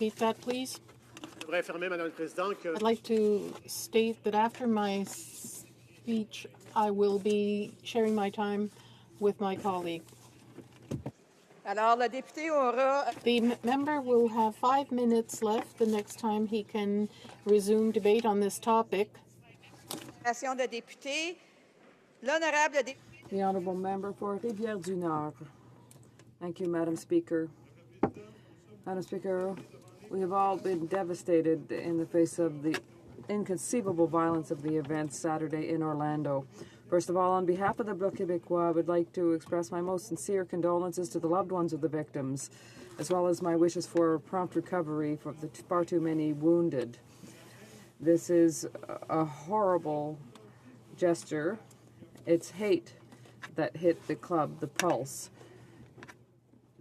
Repeat that, please. I'd like to state that after my speech, I will be sharing my time with my colleague. Alors, le député aura... The member will have 5 minutes left the next time he can resume debate on this topic. de député, l'honorable The Honourable Member for Rivière-du-Nord. Thank you, Madam Speaker. Madam Speaker, we have all been devastated in the face of the inconceivable violence of the events Saturday in Orlando. First of all, on behalf of the Bloc Québécois, I would like to express my most sincere condolences to the loved ones of the victims, as well as my wishes for prompt recovery for the far too many wounded. This is a horrible gesture. It's hate that hit the club, the Pulse,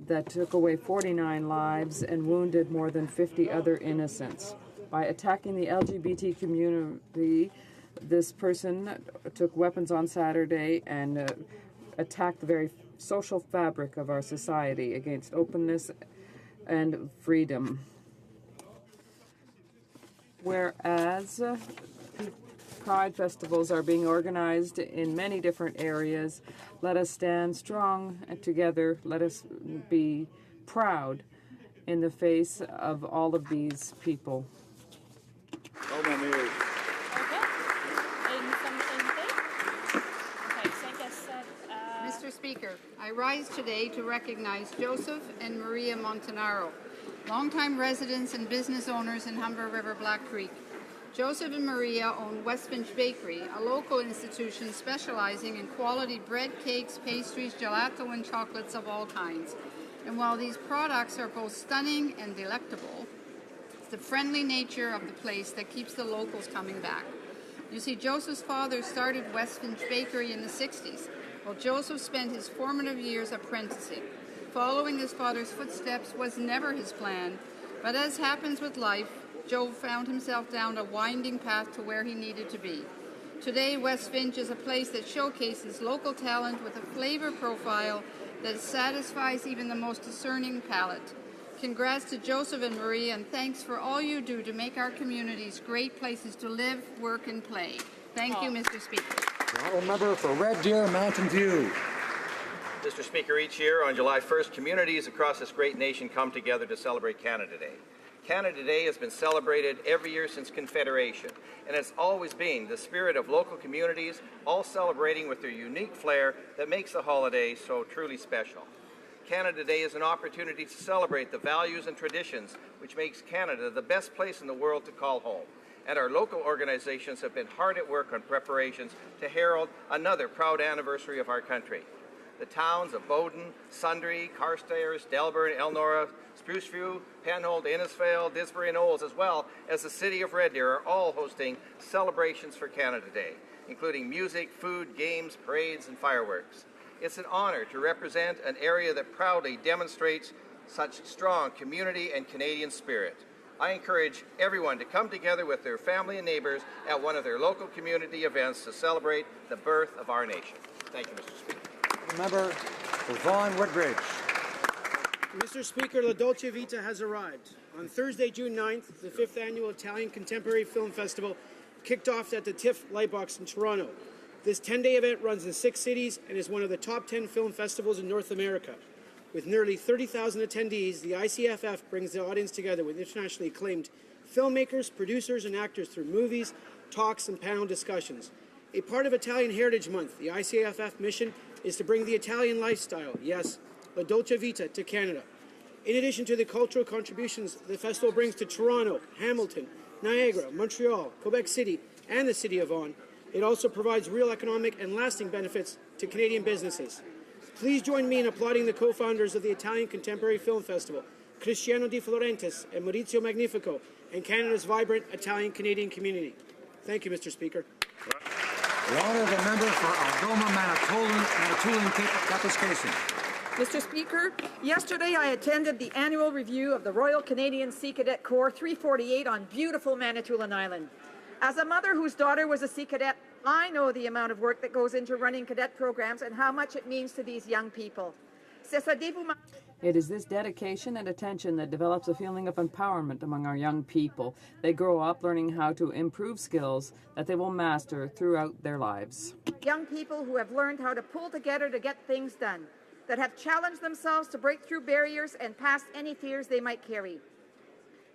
that took away 49 lives and wounded more than 50 other innocents. By attacking the LGBT community, this person took weapons on Saturday and attacked the very social fabric of our society against openness and freedom. Whereas Pride festivals are being organized in many different areas, let us stand strong together. Let us be proud in the face of all of these people. Mr. Speaker, I rise today to recognize Joseph and Maria Montanaro, longtime residents and business owners in Humber River Black Creek. Joseph and Maria own West Finch Bakery, a local institution specializing in quality bread, cakes, pastries, gelato, and chocolates of all kinds. And while these products are both stunning and delectable, it's the friendly nature of the place that keeps the locals coming back. You see, Joseph's father started West Finch Bakery in the 60s, while Joseph spent his formative years apprenticing. Following his father's footsteps was never his plan, but as happens with life, Joe found himself down a winding path to where he needed to be. Today, West Finch is a place that showcases local talent with a flavor profile that satisfies even the most discerning palate. Congrats to Joseph and Maria, and thanks for all you do to make our communities great places to live, work, and play. Thank you, Mr. Speaker. The Honourable Member for Red Deer, Mountain View. Mr. Speaker, each year on July 1st, communities across this great nation come together to celebrate Canada Day. Canada Day has been celebrated every year since Confederation, and it's always been the spirit of local communities, all celebrating with their unique flair that makes the holiday so truly special. Canada Day is an opportunity to celebrate the values and traditions which makes Canada the best place in the world to call home. And our local organizations have been hard at work on preparations to herald another proud anniversary of our country. The towns of Bowden, Sundre, Carstairs, Delburn, Elnora, Spruceview, Penhold, Innisfail, Disbury, and Olds, as well as the city of Red Deer, are all hosting celebrations for Canada Day, including music, food, games, parades, and fireworks. It's an honor to represent an area that proudly demonstrates such strong community and Canadian spirit. I encourage everyone to come together with their family and neighbors at one of their local community events to celebrate the birth of our nation. Thank you, Mr. Speaker. Member for Vaughan Woodbridge. Mr. Speaker, La Dolce Vita has arrived. On Thursday, June 9th, the 5th Annual Italian Contemporary Film Festival kicked off at the TIFF Lightbox in Toronto. This 10-day event runs in 6 cities and is one of the top 10 film festivals in North America. With nearly 30,000 attendees, the ICFF brings the audience together with internationally acclaimed filmmakers, producers, and actors through movies, talks, and panel discussions. A part of Italian Heritage Month, the ICFF mission is to bring the Italian lifestyle, yes, La Dolce Vita, to Canada. In addition to the cultural contributions the festival brings to Toronto, Hamilton, Niagara, Montreal, Quebec City, and the City of Vaughan, it also provides real economic and lasting benefits to Canadian businesses. Please join me in applauding the co-founders of the Italian Contemporary Film Festival, Cristiano Di Florentes and Maurizio Magnifico, and Canada's vibrant Italian-Canadian community. Thank you, Mr. Speaker. The honourable member for Algoma, Manitoulin, Kapuskasing. Mr. Speaker, yesterday I attended the annual review of the Royal Canadian Sea Cadet Corps 348 on beautiful Manitoulin Island. As a mother whose daughter was a Sea Cadet, I know the amount of work that goes into running cadet programs and how much it means to these young people. It is this dedication and attention that develops a feeling of empowerment among our young people. They grow up learning how to improve skills that they will master throughout their lives. Young people who have learned how to pull together to get things done, that have challenged themselves to break through barriers and past any fears they might carry.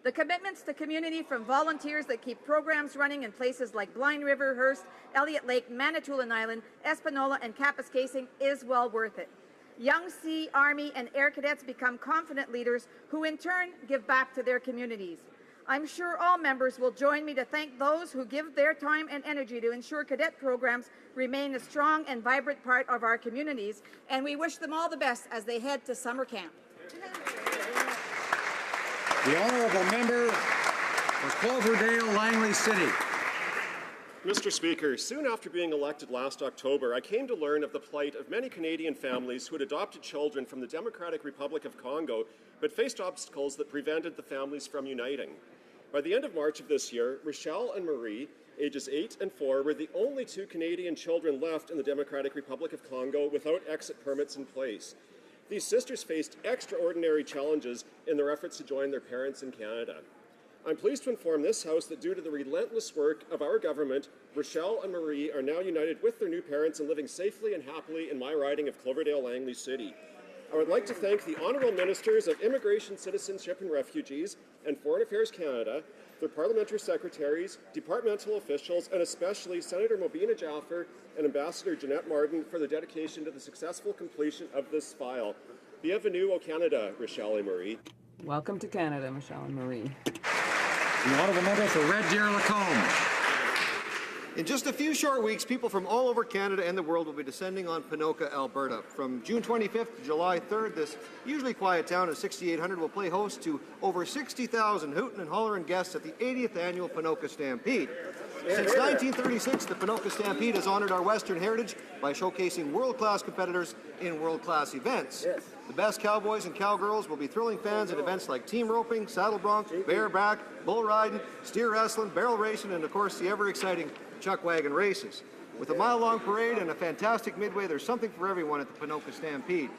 The commitments to community from volunteers that keep programs running in places like Blind River, Hearst, Elliott Lake, Manitoulin Island, Espanola, and Kapuskasing is well worth it. Young Sea, Army, and Air Cadets become confident leaders who in turn give back to their communities. I'm sure all members will join me to thank those who give their time and energy to ensure cadet programs remain a strong and vibrant part of our communities, and we wish them all the best as they head to summer camp. The honourable member for Cloverdale, Langley City. Mr. Speaker, soon after being elected last October, I came to learn of the plight of many Canadian families who had adopted children from the Democratic Republic of Congo but faced obstacles that prevented the families from uniting. By the end of March of this year, Rochelle and Marie, ages 8 and 4, were the only 2 Canadian children left in the Democratic Republic of Congo without exit permits in place. These sisters faced extraordinary challenges in their efforts to join their parents in Canada. I'm pleased to inform this House that due to the relentless work of our government, Rochelle and Marie are now united with their new parents and living safely and happily in my riding of Cloverdale-Langley City. I would like to thank the Honourable Ministers of Immigration, Citizenship and Refugees and Foreign Affairs Canada, their parliamentary secretaries, departmental officials, and especially Senator Mobina Jaffer and Ambassador Jeanette Martin for their dedication to the successful completion of this file. Bienvenue au Canada, Rochelle and Marie. Welcome to Canada, Michelle and Marie. The honourable member for Red Deer, Lacombe. In just a few short weeks, people from all over Canada and the world will be descending on Ponoka, Alberta. From June 25th to July 3rd, this usually quiet town of 6,800 will play host to over 60,000 hootin' and hollerin' guests at the 80th annual Ponoka Stampede. Since 1936, the Ponoka Stampede has honored our Western heritage by showcasing world-class competitors in world-class events. The best cowboys and cowgirls will be thrilling fans at events like team roping, saddle bronc, bareback, bull riding, steer wrestling, barrel racing, and of course the ever-exciting chuck wagon races. With a mile-long parade and a fantastic midway, there's something for everyone at the Ponoka Stampede.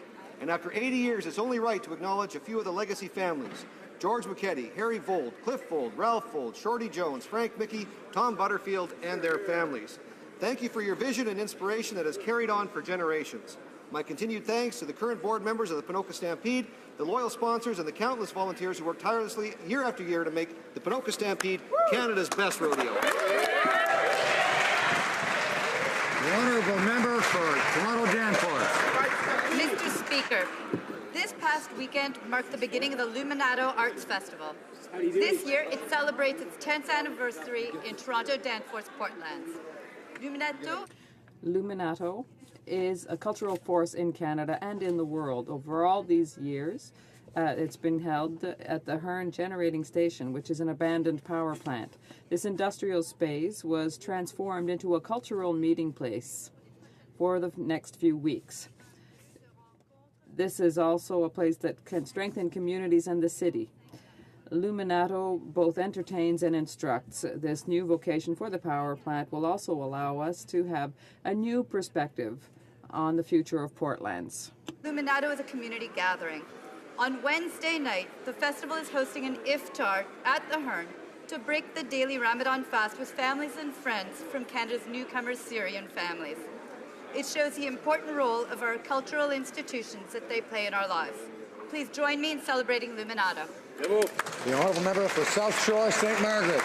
And after 80 years, it's only right to acknowledge a few of the legacy families. George McKetty, Harry Vold, Cliff Vold, Ralph Vold, Shorty Jones, Frank Mickey, Tom Butterfield, and their families. Thank you for your vision and inspiration that has carried on for generations. My continued thanks to the current board members of the Ponoka Stampede, the loyal sponsors, and the countless volunteers who work tirelessly year after year to make the Ponoka Stampede Canada's best rodeo. The honourable member for Toronto Danforth. Mr. Speaker, this past weekend marked the beginning of the Luminato Arts Festival. This year, it celebrates its 10th anniversary in Toronto Danforth, Portlands. Luminato is a cultural force in Canada and in the world. Over all these years, it's been held at the Hearn Generating Station, which is an abandoned power plant. This industrial space was transformed into a cultural meeting place for the next few weeks. This is also a place that can strengthen communities and the city. Luminato both entertains and instructs. This new vocation for the power plant will also allow us to have a new perspective on the future of Portlands. Luminato is a community gathering. On Wednesday night, the festival is hosting an iftar at the Hearn to break the daily Ramadan fast with families and friends from Canada's newcomer Syrian families. It shows the important role of our cultural institutions that they play in our lives. Please join me in celebrating Luminato. The honourable member for South Shore, St. Margaret's.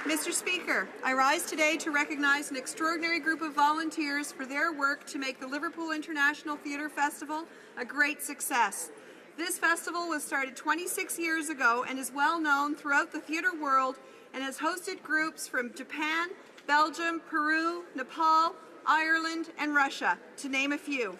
Mr. Speaker, I rise today to recognize an extraordinary group of volunteers for their work to make the Liverpool International Theatre Festival a great success. This festival was started 26 years ago and is well known throughout the theatre world and has hosted groups from Japan, Belgium, Peru, Nepal, Ireland, and Russia, to name a few.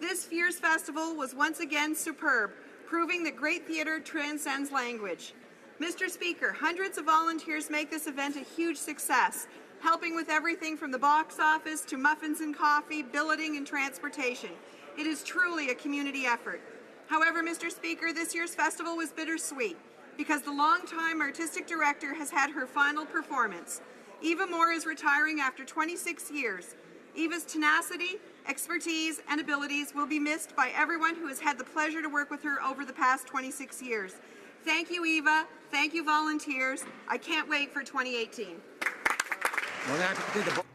This year's festival was once again superb, proving that great theatre transcends language. Mr. Speaker, hundreds of volunteers make this event a huge success, helping with everything from the box office to muffins and coffee, billeting, and transportation. It is truly a community effort. However, Mr. Speaker, this year's festival was bittersweet because the longtime artistic director has had her final performance. Eva Moore is retiring after 26 years. Eva's tenacity, expertise, and abilities will be missed by everyone who has had the pleasure to work with her over the past 26 years. Thank you, Eva. Thank you, volunteers. I can't wait for 2018.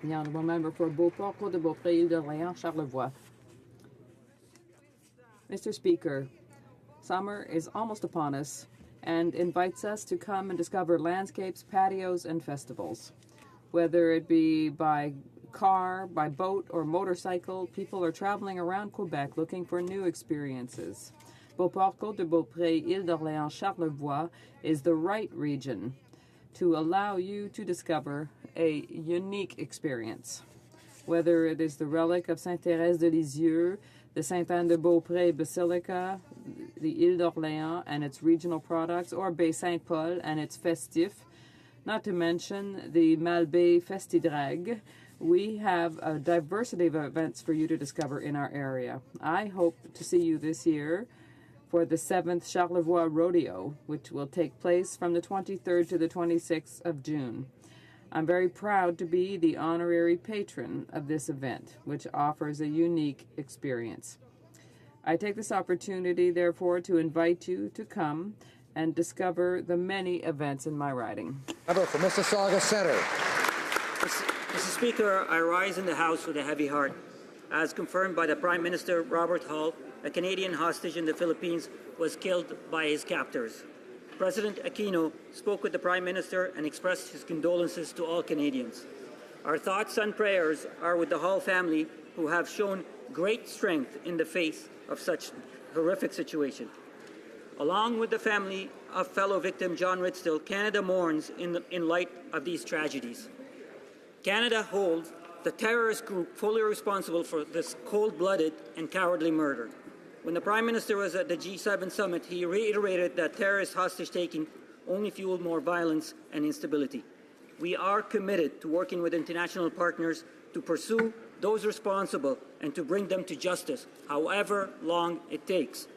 The Honourable Member for Beauport, Côte de Beaupré, Île-d'Orléans, Charlevoix. Mr. Speaker, summer is almost upon us and invites us to come and discover landscapes, patios, and festivals. Whether it be by car, by boat, or motorcycle, people are traveling around Quebec looking for new experiences. Beauport, Côte de Beaupré, Île-d'Orléans, Charlevoix is the right region to allow you to discover a unique experience. Whether it is the relic of Sainte Thérèse de Lisieux, the Sainte-Anne-de-Beaupré Basilica, the Ile d'Orléans and its regional products, or Baie Saint-Paul and its festif, not to mention the Malbaie Festidrag, we have a diversity of events for you to discover in our area. I hope to see you this year for the 7th Charlevoix Rodeo, which will take place from the 23rd to the 26th of June. I'm very proud to be the honorary patron of this event, which offers a unique experience. I take this opportunity, therefore, to invite you to come and discover the many events in my riding. Member for Mississauga Centre. Mr. Speaker, I rise in the House with a heavy heart. As confirmed by the Prime Minister Robert Hall, a Canadian hostage in the Philippines was killed by his captors. President Aquino spoke with the Prime Minister and expressed his condolences to all Canadians. Our thoughts and prayers are with the Hall family, who have shown great strength in the face of such horrific situation. Along with the family of fellow victim John Ritstill, Canada mourns in light of these tragedies. Canada holds the terrorist group fully responsible for this cold-blooded and cowardly murder. When the Prime Minister was at the G7 summit, he reiterated that terrorist hostage-taking only fueled more violence and instability. We are committed to working with international partners to pursue those responsible and to bring them to justice, however long it takes.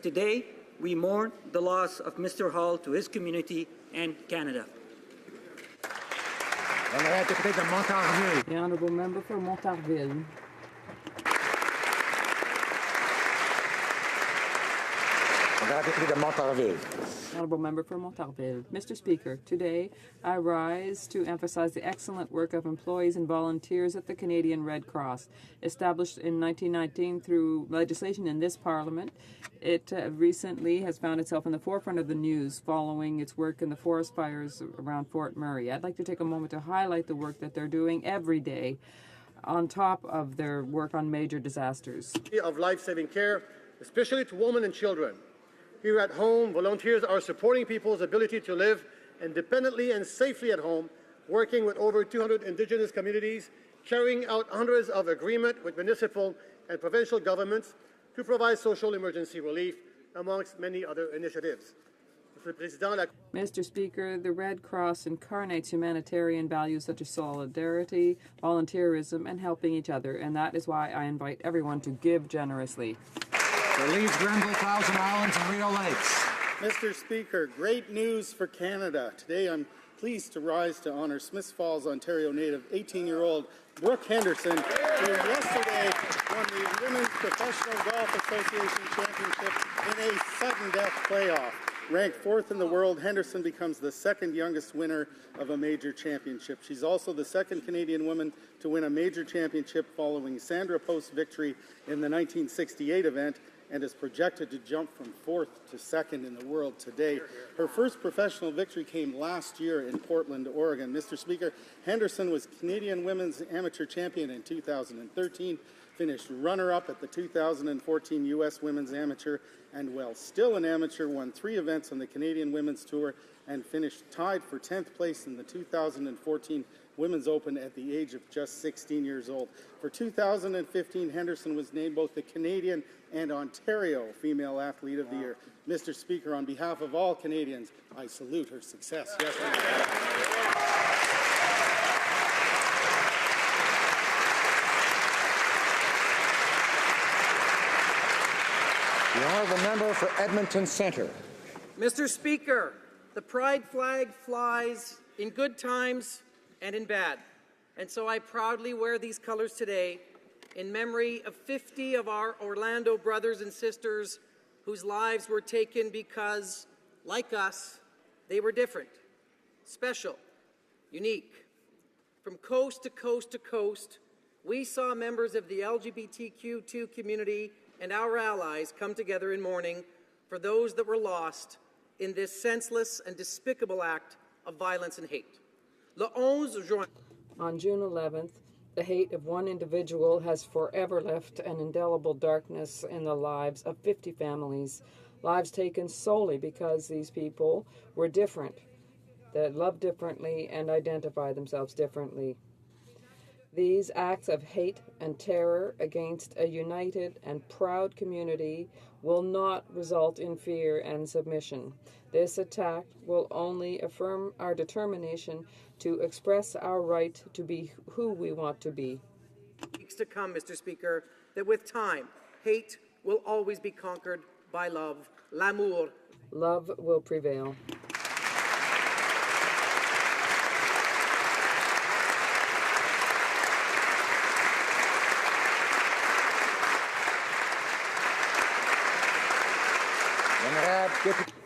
Today, we mourn the loss of Mr. Hall to his community and Canada. The Honourable Member for Montarville. Honourable Member for Montarville. Mr. Speaker, today I rise to emphasize the excellent work of employees and volunteers at the Canadian Red Cross. Established in 1919 through legislation in this Parliament, it recently has found itself in the forefront of the news following its work in the forest fires around Fort Murray. I'd like to take a moment to highlight the work that they're doing every day on top of their work on major disasters. Of life-saving care, especially to women and children. Here at home, volunteers are supporting people's ability to live independently and safely at home, working with over 200 Indigenous communities, carrying out hundreds of agreements with municipal and provincial governments to provide social emergency relief, amongst many other initiatives. Mr. Speaker, the Red Cross incarnates humanitarian values such as solidarity, volunteerism, and helping each other, and that is why I invite everyone to give generously. Leeds, Grenville, Thousand Islands, and Rio Lakes. Mr. Speaker, great news for Canada. Today I'm pleased to rise to honour Smiths Falls, Ontario native 18-year-old Brooke Henderson, who yesterday won the Women's Professional Golf Association Championship in a sudden death playoff. Ranked 4th in the world, Henderson becomes the second youngest winner of a major championship. She's also the second Canadian woman to win a major championship following Sandra Post's victory in the 1968 event, and is projected to jump from 4th to 2nd in the world today. Her first professional victory came last year in Portland, Oregon. Mr. Speaker, Henderson was Canadian Women's Amateur Champion in 2013, finished runner-up at the 2014 U.S. Women's Amateur, and while still an amateur, won 3 events on the Canadian Women's Tour and finished tied for 10th place in the 2014 Women's Open at the age of just 16 years old. For 2015, Henderson was named both the Canadian and Ontario Female Athlete of the Year. Mr. Speaker, on behalf of all Canadians, I salute her success yesterday. The Honourable Member for Edmonton Centre. Mr. Speaker, the Pride flag flies in good times and in bad. And so I proudly wear these colors today in memory of 50 of our Orlando brothers and sisters whose lives were taken because, like us, they were different, special, unique. From coast to coast to coast, we saw members of the LGBTQ2 community and our allies come together in mourning for those that were lost in this senseless and despicable act of violence and hate. On June 11th, the hate of one individual has forever left an indelible darkness in the lives of 50 families, lives taken solely because these people were different, that love differently and identify themselves differently. These acts of hate and terror against a united and proud community will not result in fear and submission. This attack will only affirm our determination to express our right to be who we want to be. Weeks to come, Mr. Speaker, that with time, hate will always be conquered by love. L'amour. Love will prevail.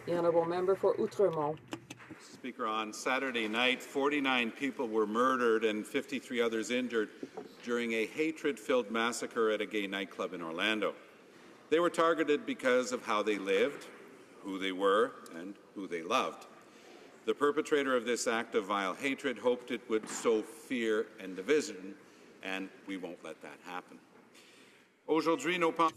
The Honourable Member for Outremont. Speaker, on Saturday night, 49 people were murdered and 53 others injured during a hatred-filled massacre at a gay nightclub in Orlando. They were targeted because of how they lived, who they were, and who they loved. The perpetrator of this act of vile hatred hoped it would sow fear and division, and we won't let that happen. Aujourd'hui, nos pensées.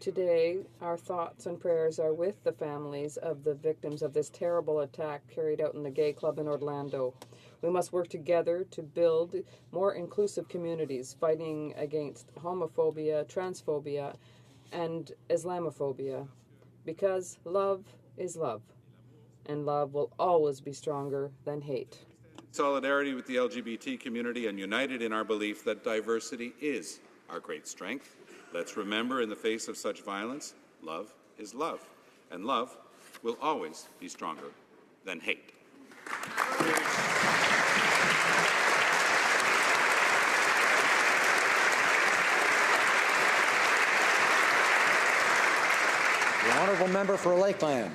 Today, our thoughts and prayers are with the families of the victims of this terrible attack carried out in the gay club in Orlando. We must work together to build more inclusive communities, fighting against homophobia, transphobia, and Islamophobia, because love is love, and love will always be stronger than hate. Solidarity with the LGBT community and united in our belief that diversity is our great strength. Let's remember, in the face of such violence, love is love, and love will always be stronger than hate. The Honourable Member for Lakeland.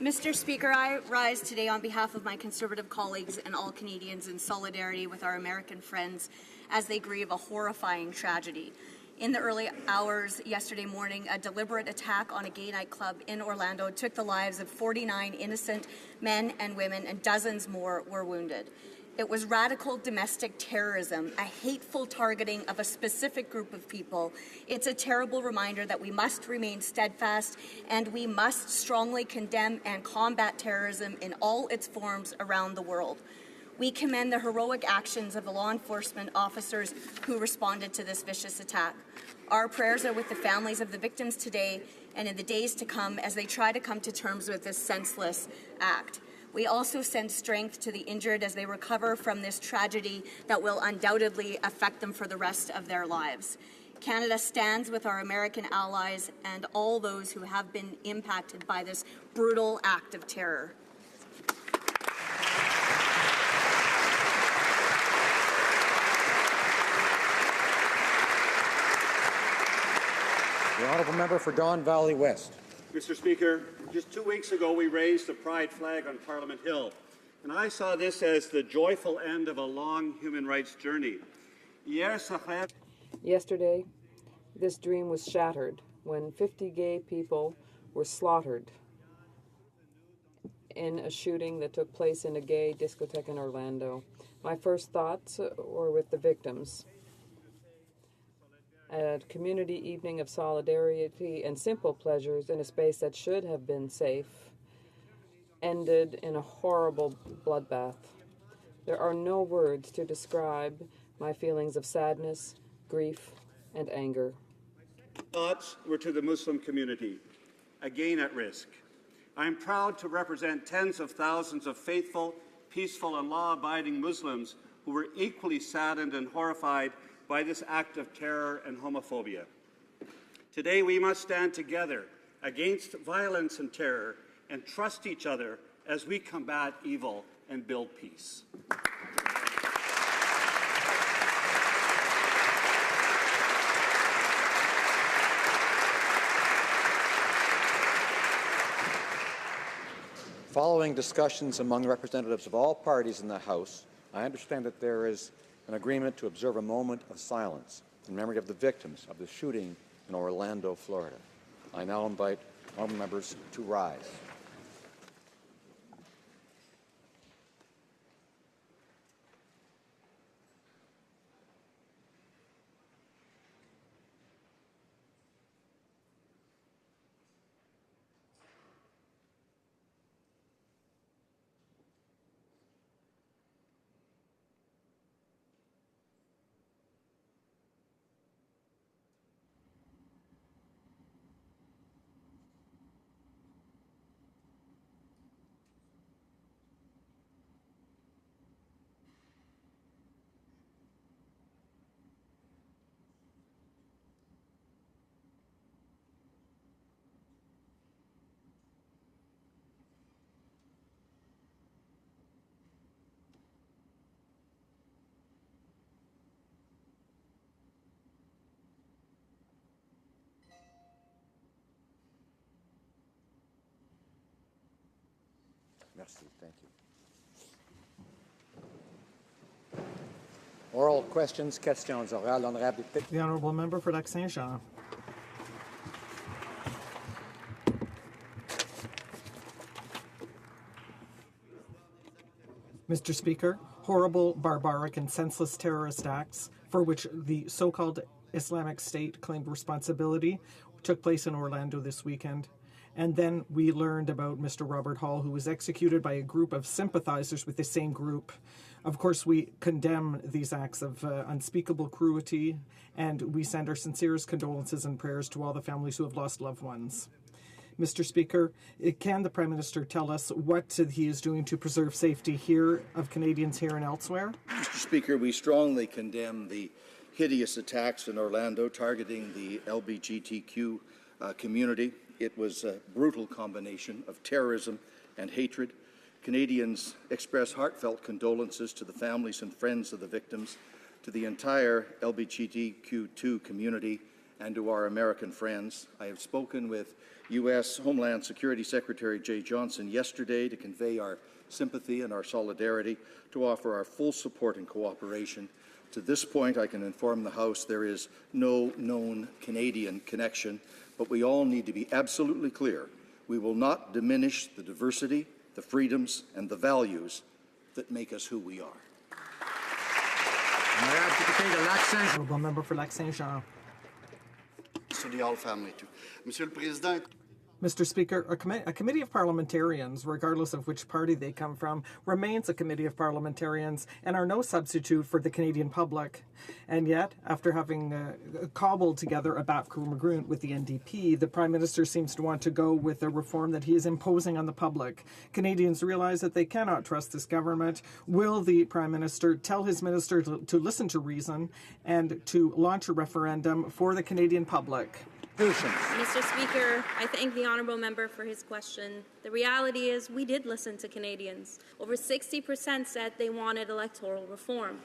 Mr. Speaker, I rise today on behalf of my Conservative colleagues and all Canadians in solidarity with our American friends as they grieve a horrifying tragedy. In the early hours yesterday morning, a deliberate attack on a gay nightclub in Orlando took the lives of 49 innocent men and women, and dozens more were wounded. It was radical domestic terrorism, a hateful targeting of a specific group of people. It's a terrible reminder that we must remain steadfast and we must strongly condemn and combat terrorism in all its forms around the world. We commend the heroic actions of the law enforcement officers who responded to this vicious attack. Our prayers are with the families of the victims today and in the days to come as they try to come to terms with this senseless act. We also send strength to the injured as they recover from this tragedy that will undoubtedly affect them for the rest of their lives. Canada stands with our American allies and all those who have been impacted by this brutal act of terror. The Honourable Member for Don Valley West. Mr. Speaker, just 2 weeks ago we raised the Pride flag on Parliament Hill, and I saw this as the joyful end of a long human rights journey. Yesterday, this dream was shattered when 50 gay people were slaughtered in a shooting that took place in a gay discotheque in Orlando. My first thoughts were with the victims. A community evening of solidarity and simple pleasures in a space that should have been safe ended in a horrible bloodbath. There are no words to describe my feelings of sadness, grief, and anger. Thoughts were to the Muslim community, again at risk. I am proud to represent tens of thousands of faithful, peaceful, and law-abiding Muslims who were equally saddened and horrified by this act of terror and homophobia. Today we must stand together against violence and terror and trust each other as we combat evil and build peace. Following discussions among representatives of all parties in the House, I understand that there is an agreement to observe a moment of silence in memory of the victims of the shooting in Orlando, Florida. I now invite honourable members to rise. Merci. Thank you. Oral questions, questions orales. Honorable député. The honourable member for Lac-Saint-Jean. Mr. Speaker, horrible, barbaric, and senseless terrorist acts for which the so-called Islamic State claimed responsibility took place in Orlando this weekend. And then we learned about Mr. Robert Hall, who was executed by a group of sympathizers with the same group. Of course, we condemn these acts of unspeakable cruelty, and we send our sincerest condolences and prayers to all the families who have lost loved ones. Mr. Speaker, can the Prime Minister tell us what he is doing to preserve safety here of Canadians here and elsewhere? Mr. Speaker, we strongly condemn the hideous attacks in Orlando targeting the LGBTQ community. It was a brutal combination of terrorism and hatred. Canadians express heartfelt condolences to the families and friends of the victims, to the entire LGBTQ2 community, and to our American friends. I have spoken with U.S. Homeland Security Secretary Jay Johnson yesterday to convey our sympathy and our solidarity, to offer our full support and cooperation. To this point, I can inform the House there is no known Canadian connection, but we all need to be absolutely clear. We will not diminish the diversity, the freedoms, and the values that make us who we are. Honourable member for Lac-Saint-Jean. To the Hall family too. Monsieur le Président. Mr. Speaker, a committee of parliamentarians, regardless of which party they come from, remains a committee of parliamentarians and are no substitute for the Canadian public. And yet, after having cobbled together a backroom agreement with the NDP, the Prime Minister seems to want to go with a reform that he is imposing on the public. Canadians realize that they cannot trust this government. Will the Prime Minister tell his minister to listen to reason and to launch a referendum for the Canadian public? Mr. Speaker, I thank the honourable member for his question. The reality is we did listen to Canadians. Over 60% said they wanted electoral reform.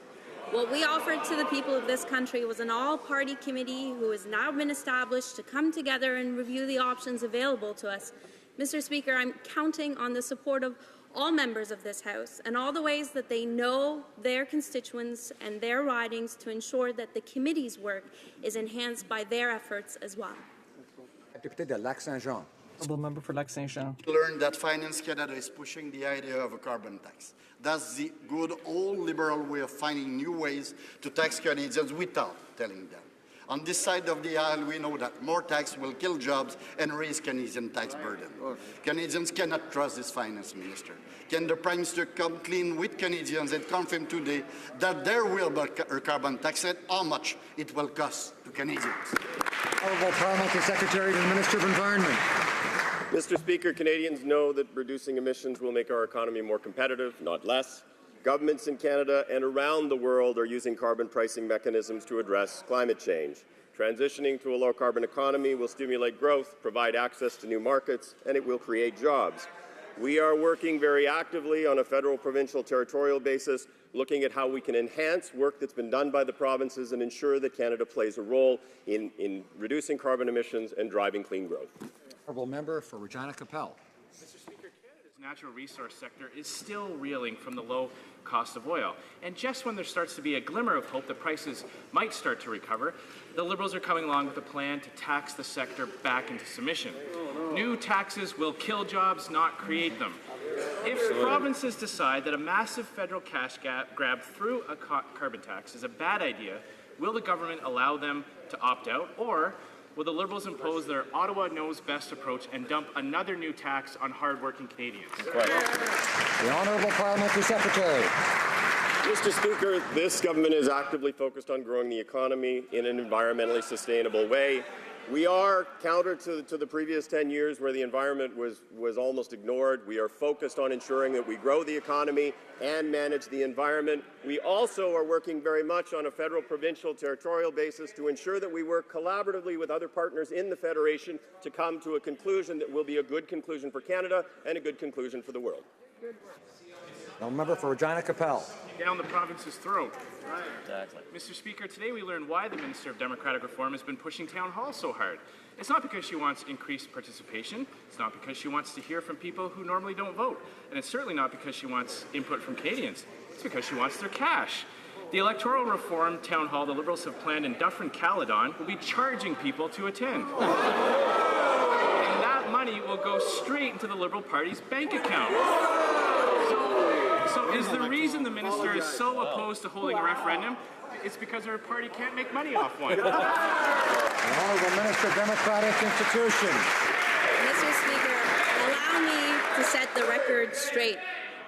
What we offered to the people of this country was an all-party committee who has now been established to come together and review the options available to us. Mr. Speaker, I'm counting on the support of all members of this House and all the ways that they know their constituents and their ridings to ensure that the committee's work is enhanced by their efforts as well. Député de Lac-Saint-Jean. Honourable member for Lac-Saint-Jean. Learned that Finance Canada is pushing the idea of a carbon tax. That's the good old liberal way of finding new ways to tax Canadians without telling them. On this side of the aisle, we know that more tax will kill jobs and raise Canadian tax burden. Canadians cannot trust this finance minister. Can the Prime Minister come clean with Canadians and confirm today that there will be a carbon tax and how much it will cost to Canadians? Honourable Parliamentary Secretary to the Minister of Environment. Mr. Speaker, Canadians know that reducing emissions will make our economy more competitive, not less. Governments in Canada and around the world are using carbon pricing mechanisms to address climate change. Transitioning to a low-carbon economy will stimulate growth, provide access to new markets, and it will create jobs. We are working very actively on a federal, provincial, territorial basis, looking at how we can enhance work that's been done by the provinces and ensure that Canada plays a role in reducing carbon emissions and driving clean growth. Honourable member for Regina Capel. Mr. Speaker, Canada is natural resource sector is still reeling from the low cost of oil. And just when there starts to be a glimmer of hope that prices might start to recover, the Liberals are coming along with a plan to tax the sector back into submission. New taxes will kill jobs, not create them. If provinces decide that a massive federal cash grab through a carbon tax is a bad idea, will the government allow them to opt out, or will the Liberals impose their Ottawa knows best approach and dump another new tax on hard-working Canadians? The Honourable Parliamentary Secretary. Mr. Speaker, this government is actively focused on growing the economy in an environmentally sustainable way. We are counter to the previous 10 years where the environment was almost ignored. We are focused on ensuring that we grow the economy and manage the environment. We also are working very much on a federal, provincial, territorial basis to ensure that we work collaboratively with other partners in the Federation to come to a conclusion that will be a good conclusion for Canada and a good conclusion for the world. No member for Regina Capel. Down the province's throat. Exactly. Mr. Speaker, today we learned why the Minister of Democratic Reform has been pushing Town Hall so hard. It's not because she wants increased participation. It's not because she wants to hear from people who normally don't vote. And it's certainly not because she wants input from Canadians. It's because she wants their cash. The electoral reform town hall the Liberals have planned in Dufferin-Caledon will be charging people to attend. And that money will go straight into the Liberal Party's bank account. So is the reason the minister is so opposed to holding a referendum? It's because her party can't make money off one. The Honourable Minister, Democratic Institutions. Mr. Speaker, allow me to set the record straight.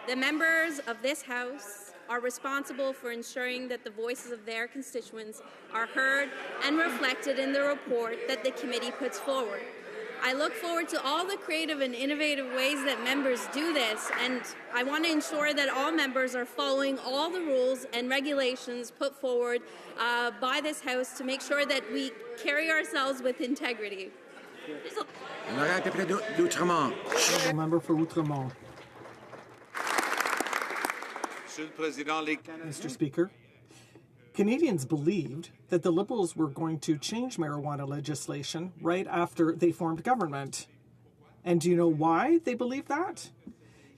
The members of this House are responsible for ensuring that the voices of their constituents are heard and reflected in the report that the committee puts forward. I look forward to all the creative and innovative ways that members do this, and I want to ensure that all members are following all the rules and regulations put forward by this House to make sure that we carry ourselves with integrity. Member for Outremont. Mr. Speaker, Canadians believed that the Liberals were going to change marijuana legislation right after they formed government. And do you know why they believed that?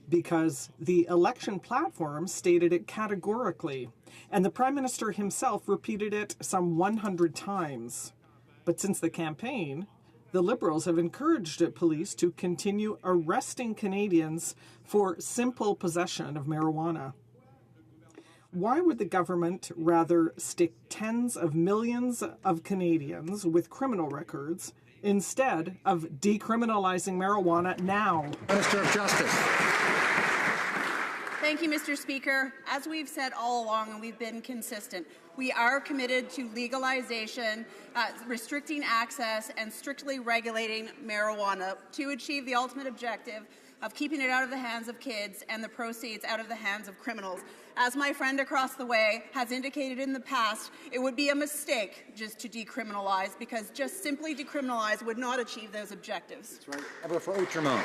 Because the election platform stated it categorically, and the Prime Minister himself repeated it some 100 times. But since the campaign, the Liberals have encouraged police to continue arresting Canadians for simple possession of marijuana. Why would the government rather stick tens of millions of Canadians with criminal records instead of decriminalizing marijuana now? Minister of Justice. Thank you, Mr. Speaker. As we've said all along, and we've been consistent, we are committed to legalization, restricting access, and strictly regulating marijuana to achieve the ultimate objective of keeping it out of the hands of kids and the proceeds out of the hands of criminals. As my friend across the way has indicated in the past, it would be a mistake just to decriminalize, because just simply decriminalize would not achieve those objectives. That's right. Member for Outremont.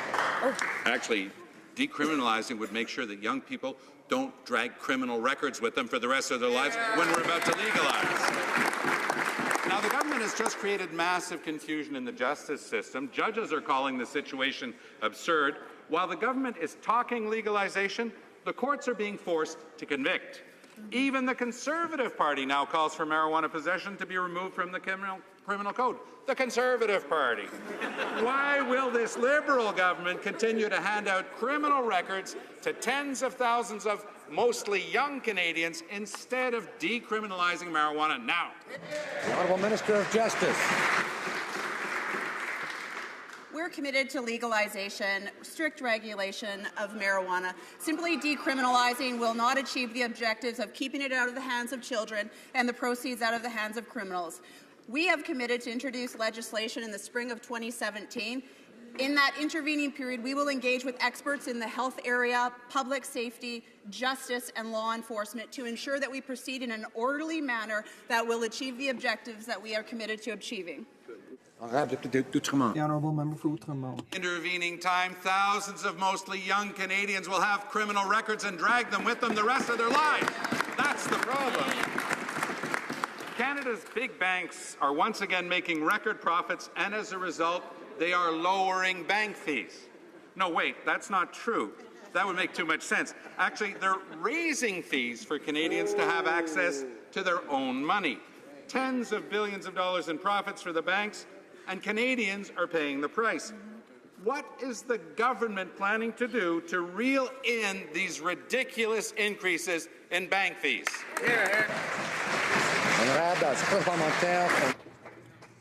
Actually, decriminalizing would make sure that young people don't drag criminal records with them for the rest of their lives when we're about to legalize. Now, the government has just created massive confusion in the justice system. Judges are calling the situation absurd. While the government is talking legalization, the courts are being forced to convict. Even the Conservative Party now calls for marijuana possession to be removed from the criminal code. The Conservative Party. Why will this Liberal government continue to hand out criminal records to tens of thousands of mostly young Canadians instead of decriminalizing marijuana now? The Honourable Minister of Justice. We're committed to legalization, strict regulation of marijuana. Simply decriminalizing will not achieve the objectives of keeping it out of the hands of children and the proceeds out of the hands of criminals. We have committed to introduce legislation in the spring of 2017. In that intervening period, we will engage with experts in the health area, public safety, justice, and law enforcement to ensure that we proceed in an orderly manner that will achieve the objectives that we are committed to achieving. The Honourable Member for Outremont. Intervening time, thousands of mostly young Canadians will have criminal records and drag them with them the rest of their lives. That's the problem. Canada's big banks are once again making record profits, and as a result, they are lowering bank fees. No, wait, that's not true. That would make too much sense. Actually, they're raising fees for Canadians to have access to their own money. Tens of billions of dollars in profits for the banks, and Canadians are paying the price. What is the government planning to do to reel in these ridiculous increases in bank fees?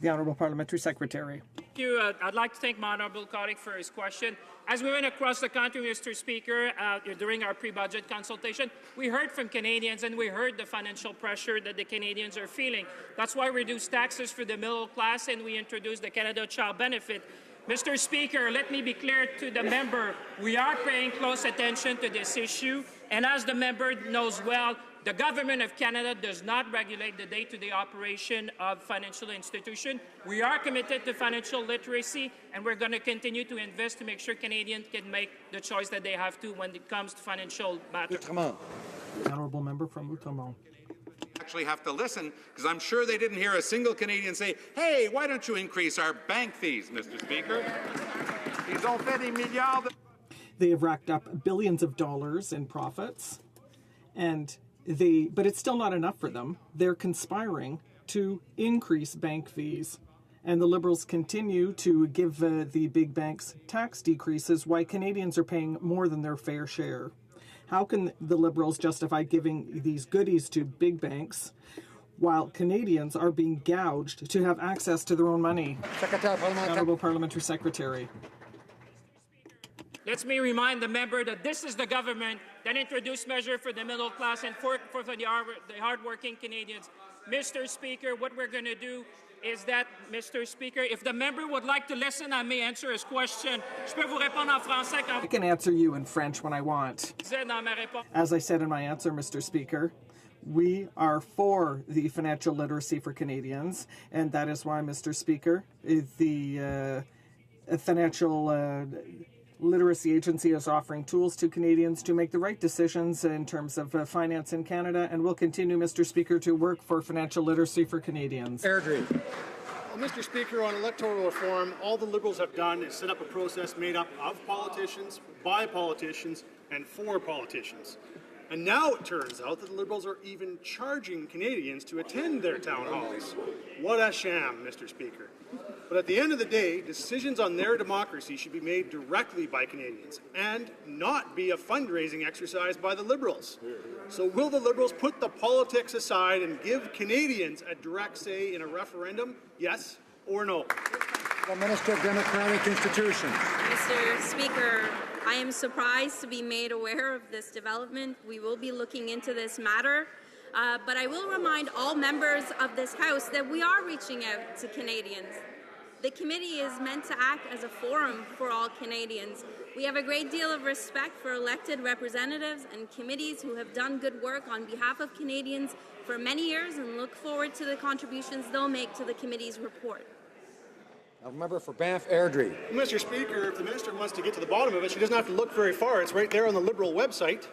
The Honourable Parliamentary Secretary. Thank you. I'd like to thank my honourable colleague for his question. As we went across the country, Mr. Speaker, during our pre-budget consultation, we heard from Canadians and we heard the financial pressure that the Canadians are feeling. That's why we reduced taxes for the middle class and we introduced the Canada Child Benefit. Mr. Speaker, let me be clear to the member, we are paying close attention to this issue, and as the member knows well, the Government of Canada does not regulate the day-to-day operation of financial institutions. We are committed to financial literacy, and we're going to continue to invest to make sure Canadians can make the choice that they have to when it comes to financial matters. The Honourable Member from Outremont. Actually have to listen, because I'm sure they didn't hear a single Canadian say, hey, why don't you increase our bank fees, Mr. Speaker? Ils ont fait des milliards. They have racked up billions of dollars in profits, but it's still not enough for them. They're conspiring to increase bank fees. And the Liberals continue to give the big banks tax decreases while Canadians are paying more than their fair share. How can the Liberals justify giving these goodies to big banks while Canadians are being gouged to have access to their own money? Honourable Parliamentary Secretary. Let me remind the member that this is the government that introduced measures for the middle class and for the hardworking Canadians. Mr. Speaker, what we're going to do is that, Mr. Speaker, if the member would like to listen, I may answer his question. Je peux vous répondre en français quand... I can answer you in French when I want. As I said in my answer, Mr. Speaker, we are for the financial literacy for Canadians, and that is why, Mr. Speaker, the financial literacy agency is offering tools to Canadians to make the right decisions in terms of finance in Canada, and will continue, Mr. Speaker, to work for financial literacy for Canadians. Airdrie. Well, Mr. Speaker, on electoral reform, all the Liberals have done is set up a process made up of politicians, by politicians, and for politicians. And now it turns out that the Liberals are even charging Canadians to attend their town halls. What a sham, Mr. Speaker. But at the end of the day, decisions on their democracy should be made directly by Canadians and not be a fundraising exercise by the Liberals. So will the Liberals put the politics aside and give Canadians a direct say in a referendum, yes or no? The Minister of Democratic Institutions. Mr. Speaker, I am surprised to be made aware of this development. We will be looking into this matter. But I will remind all members of this House that we are reaching out to Canadians. The committee is meant to act as a forum for all Canadians. We have a great deal of respect for elected representatives and committees who have done good work on behalf of Canadians for many years and look forward to the contributions they'll make to the committee's report. A member for Banff Airdrie. Mr. Speaker, if the Minister wants to get to the bottom of it, she doesn't have to look very far. It's right there on the Liberal website.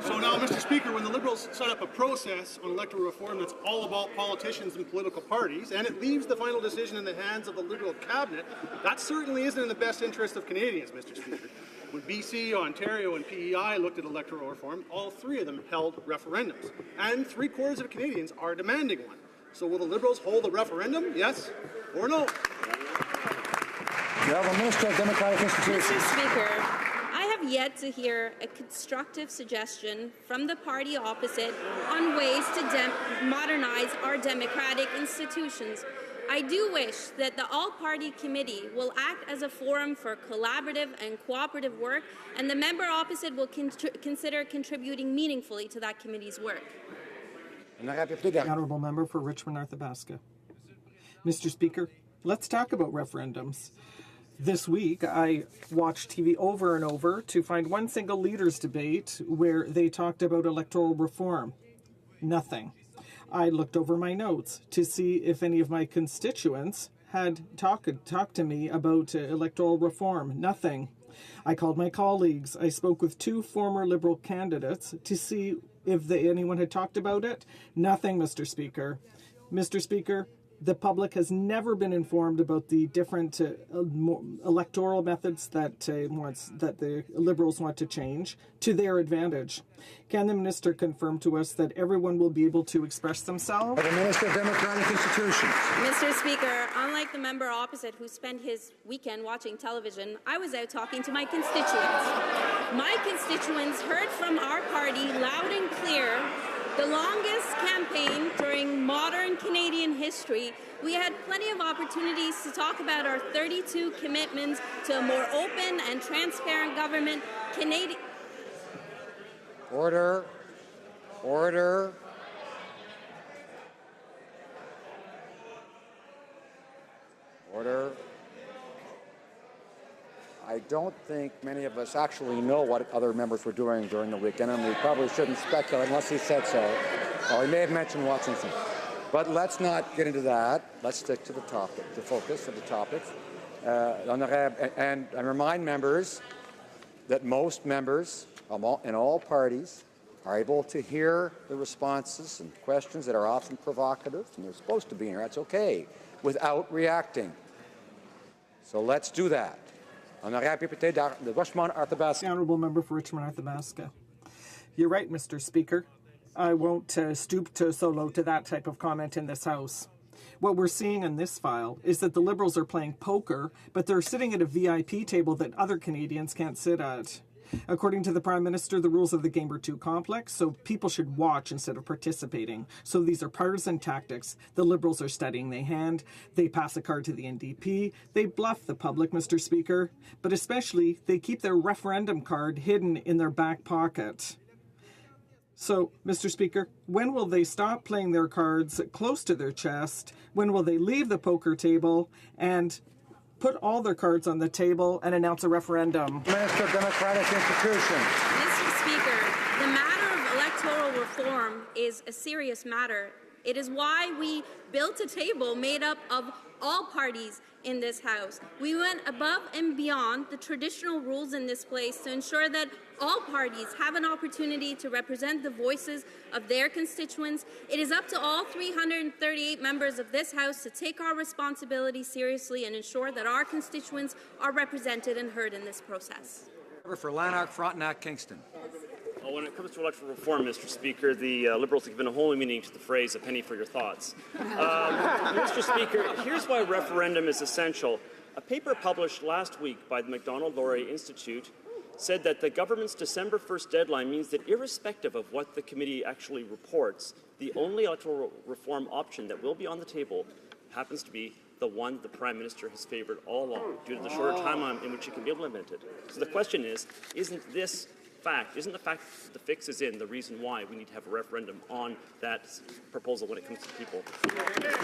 So now, Mr. Speaker, when the Liberals set up a process on electoral reform that's all about politicians and political parties, and it leaves the final decision in the hands of the Liberal cabinet, that certainly isn't in the best interest of Canadians, Mr. Speaker. When BC, Ontario, and PEI looked at electoral reform, all three of them held referendums, and 3/4 of Canadians are demanding one. So will the Liberals hold a referendum, yes or no? You have a Minister of Democratic Institutions. Mr. Speaker, I have yet to hear a constructive suggestion from the party opposite on ways to modernize our democratic institutions. I do wish that the all-party committee will act as a forum for collaborative and cooperative work, and the member opposite will consider contributing meaningfully to that committee's work. The Honourable Member for Richmond-Arthabaska. Mr. Speaker, let's talk about referendums. This week, I watched TV over and over to find one single leaders' debate where they talked about electoral reform. Nothing. I looked over my notes to see if any of my constituents had talked to me about electoral reform. Nothing. I called my colleagues. I spoke with 2 former Liberal candidates to see if anyone had talked about it. Nothing, Mr. Speaker. Mr. Speaker, The public has never been informed about the different electoral methods that the Liberals want to change to their advantage. Can the minister confirm to us that everyone will be able to express themselves? The Minister of Democratic Institutions. Mr. Speaker, unlike the member opposite who spent his weekend watching television, I was out talking to my constituents. My constituents heard from our party loud and clear. The longest campaign during modern Canadian history. We had plenty of opportunities to talk about our 32 commitments to a more open and transparent government. Order. Order. Order. I don't think many of us actually know what other members were doing during the weekend, and we probably shouldn't speculate unless he said so. Or he may have mentioned watching something. But let's not get into that. Let's stick to the topic, the focus of the topics. And I remind members that most members in all parties are able to hear the responses and questions that are often provocative, and they're supposed to be here. That's okay, without reacting. So let's do that. The Honourable Member for Richmond-Arthabaska. You're right, Mr. Speaker. I won't stoop so low to that type of comment in this House. What we're seeing in this file is that the Liberals are playing poker, but they're sitting at a VIP table that other Canadians can't sit at. According to the Prime Minister, the rules of the game are too complex, so people should watch instead of participating. So these are partisan tactics. The Liberals are studying their hand. They pass a card to the NDP. They bluff the public, Mr. Speaker. But especially, they keep their referendum card hidden in their back pocket. So, Mr. Speaker, when will they stop playing their cards close to their chest? When will they leave the poker table and put all their cards on the table and announce a referendum? Minister of Democratic Institutions. Mr. Speaker, the matter of electoral reform is a serious matter. It is why we built a table made up of all parties in this House. We went above and beyond the traditional rules in this place to ensure that all parties have an opportunity to represent the voices of their constituents. It is up to all 338 members of this House to take our responsibility seriously and ensure that our constituents are represented and heard in this process. For Lanark, Frontenac, Kingston. Well, when it comes to electoral reform, Mr. Speaker, the Liberals have given a whole new meaning to the phrase, a penny for your thoughts. Mr. Speaker, here's why referendum is essential. A paper published last week by the Macdonald-Laurier Institute said that the government's December 1st deadline means that irrespective of what the committee actually reports, the only electoral reform option that will be on the table happens to be the one the Prime Minister has favoured all along due to the shorter timeline in which it can be implemented. So the question is, isn't the fact that the fix is in the reason why we need to have a referendum on that proposal when it comes to people?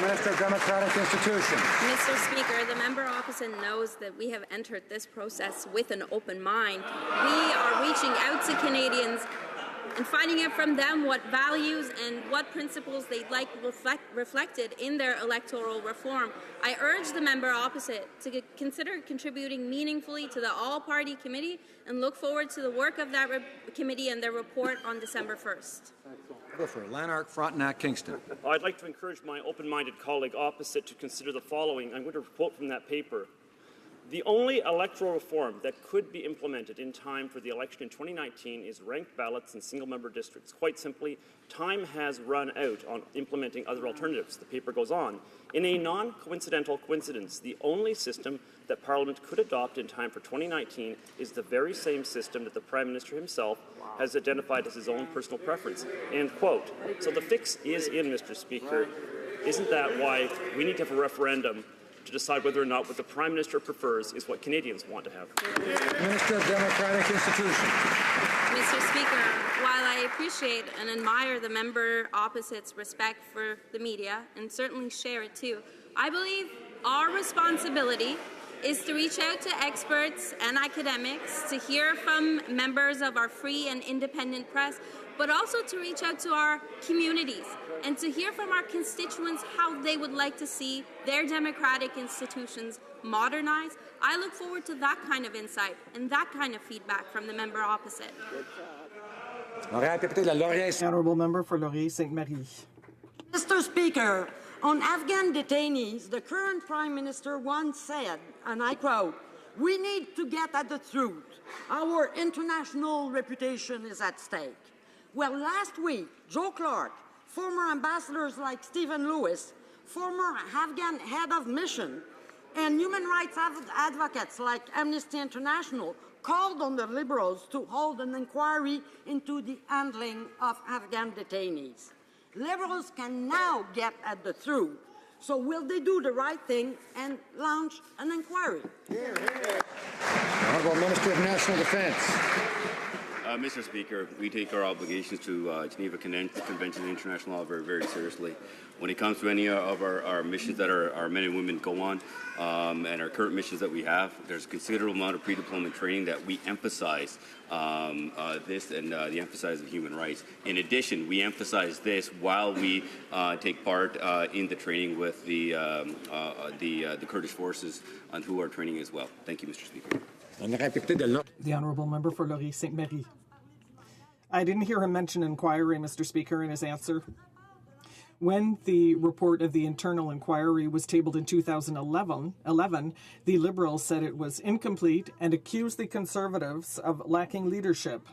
Minister of Democratic Institutions. Mr. Speaker, the member opposite knows that we have entered this process with an open mind. We are reaching out to Canadians and finding out from them what values and what principles they'd like reflected in their electoral reform. I urge the member opposite to consider contributing meaningfully to the all-party committee and look forward to the work of that committee and their report on December 1st. For Lanark, Frontenac, Kingston. I'd like to encourage my open-minded colleague opposite to consider the following. I'm going to quote from that paper. The only electoral reform that could be implemented in time for the election in 2019 is ranked ballots in single-member districts. Quite simply, time has run out on implementing other alternatives. The paper goes on. In a non-coincidental coincidence, the only system that Parliament could adopt in time for 2019 is the very same system that the Prime Minister himself has identified as his own personal preference. End quote. So the fix is in, Mr. Speaker. Isn't that why we need to have a referendum to decide whether or not what the Prime Minister prefers is what Canadians want to have? Minister of Democratic Institutions. Mr. Speaker, while I appreciate and admire the member opposite's respect for the media, and certainly share it too, I believe our responsibility is to reach out to experts and academics, to hear from members of our free and independent press, but also to reach out to our communities and to hear from our constituents how they would like to see their democratic institutions modernized. I look forward to that kind of insight and that kind of feedback from the member opposite. Honourable Member for Laurier Sainte Marie. Mr. Speaker, On Afghan detainees, the current Prime Minister once said, and I quote, "We need to get at the truth. Our international reputation is at stake." Well, last week, Joe Clark, former ambassadors like Stephen Lewis, former Afghan head of mission, and human rights advocates like Amnesty International called on the Liberals to hold an inquiry into the handling of Afghan detainees. Liberals can now get at the truth. So will they do the right thing and launch an inquiry? Honourable Minister of National Defence. Mr. Speaker, we take our obligations to Geneva Convention and international law very, very seriously. When it comes to any of our missions that our men and women go on, and our current missions that we have, there's a considerable amount of pre-deployment training that we emphasize this and the emphasis of human rights. In addition, we emphasize this while we take part in the training with the Kurdish forces and who are training as well. Thank you, Mr. Speaker. The Honourable Member for Laurie St. Marie. I didn't hear him mention inquiry, Mr. Speaker, in his answer. When the report of the internal inquiry was tabled in 2011, the Liberals said it was incomplete and accused the Conservatives of lacking leadership.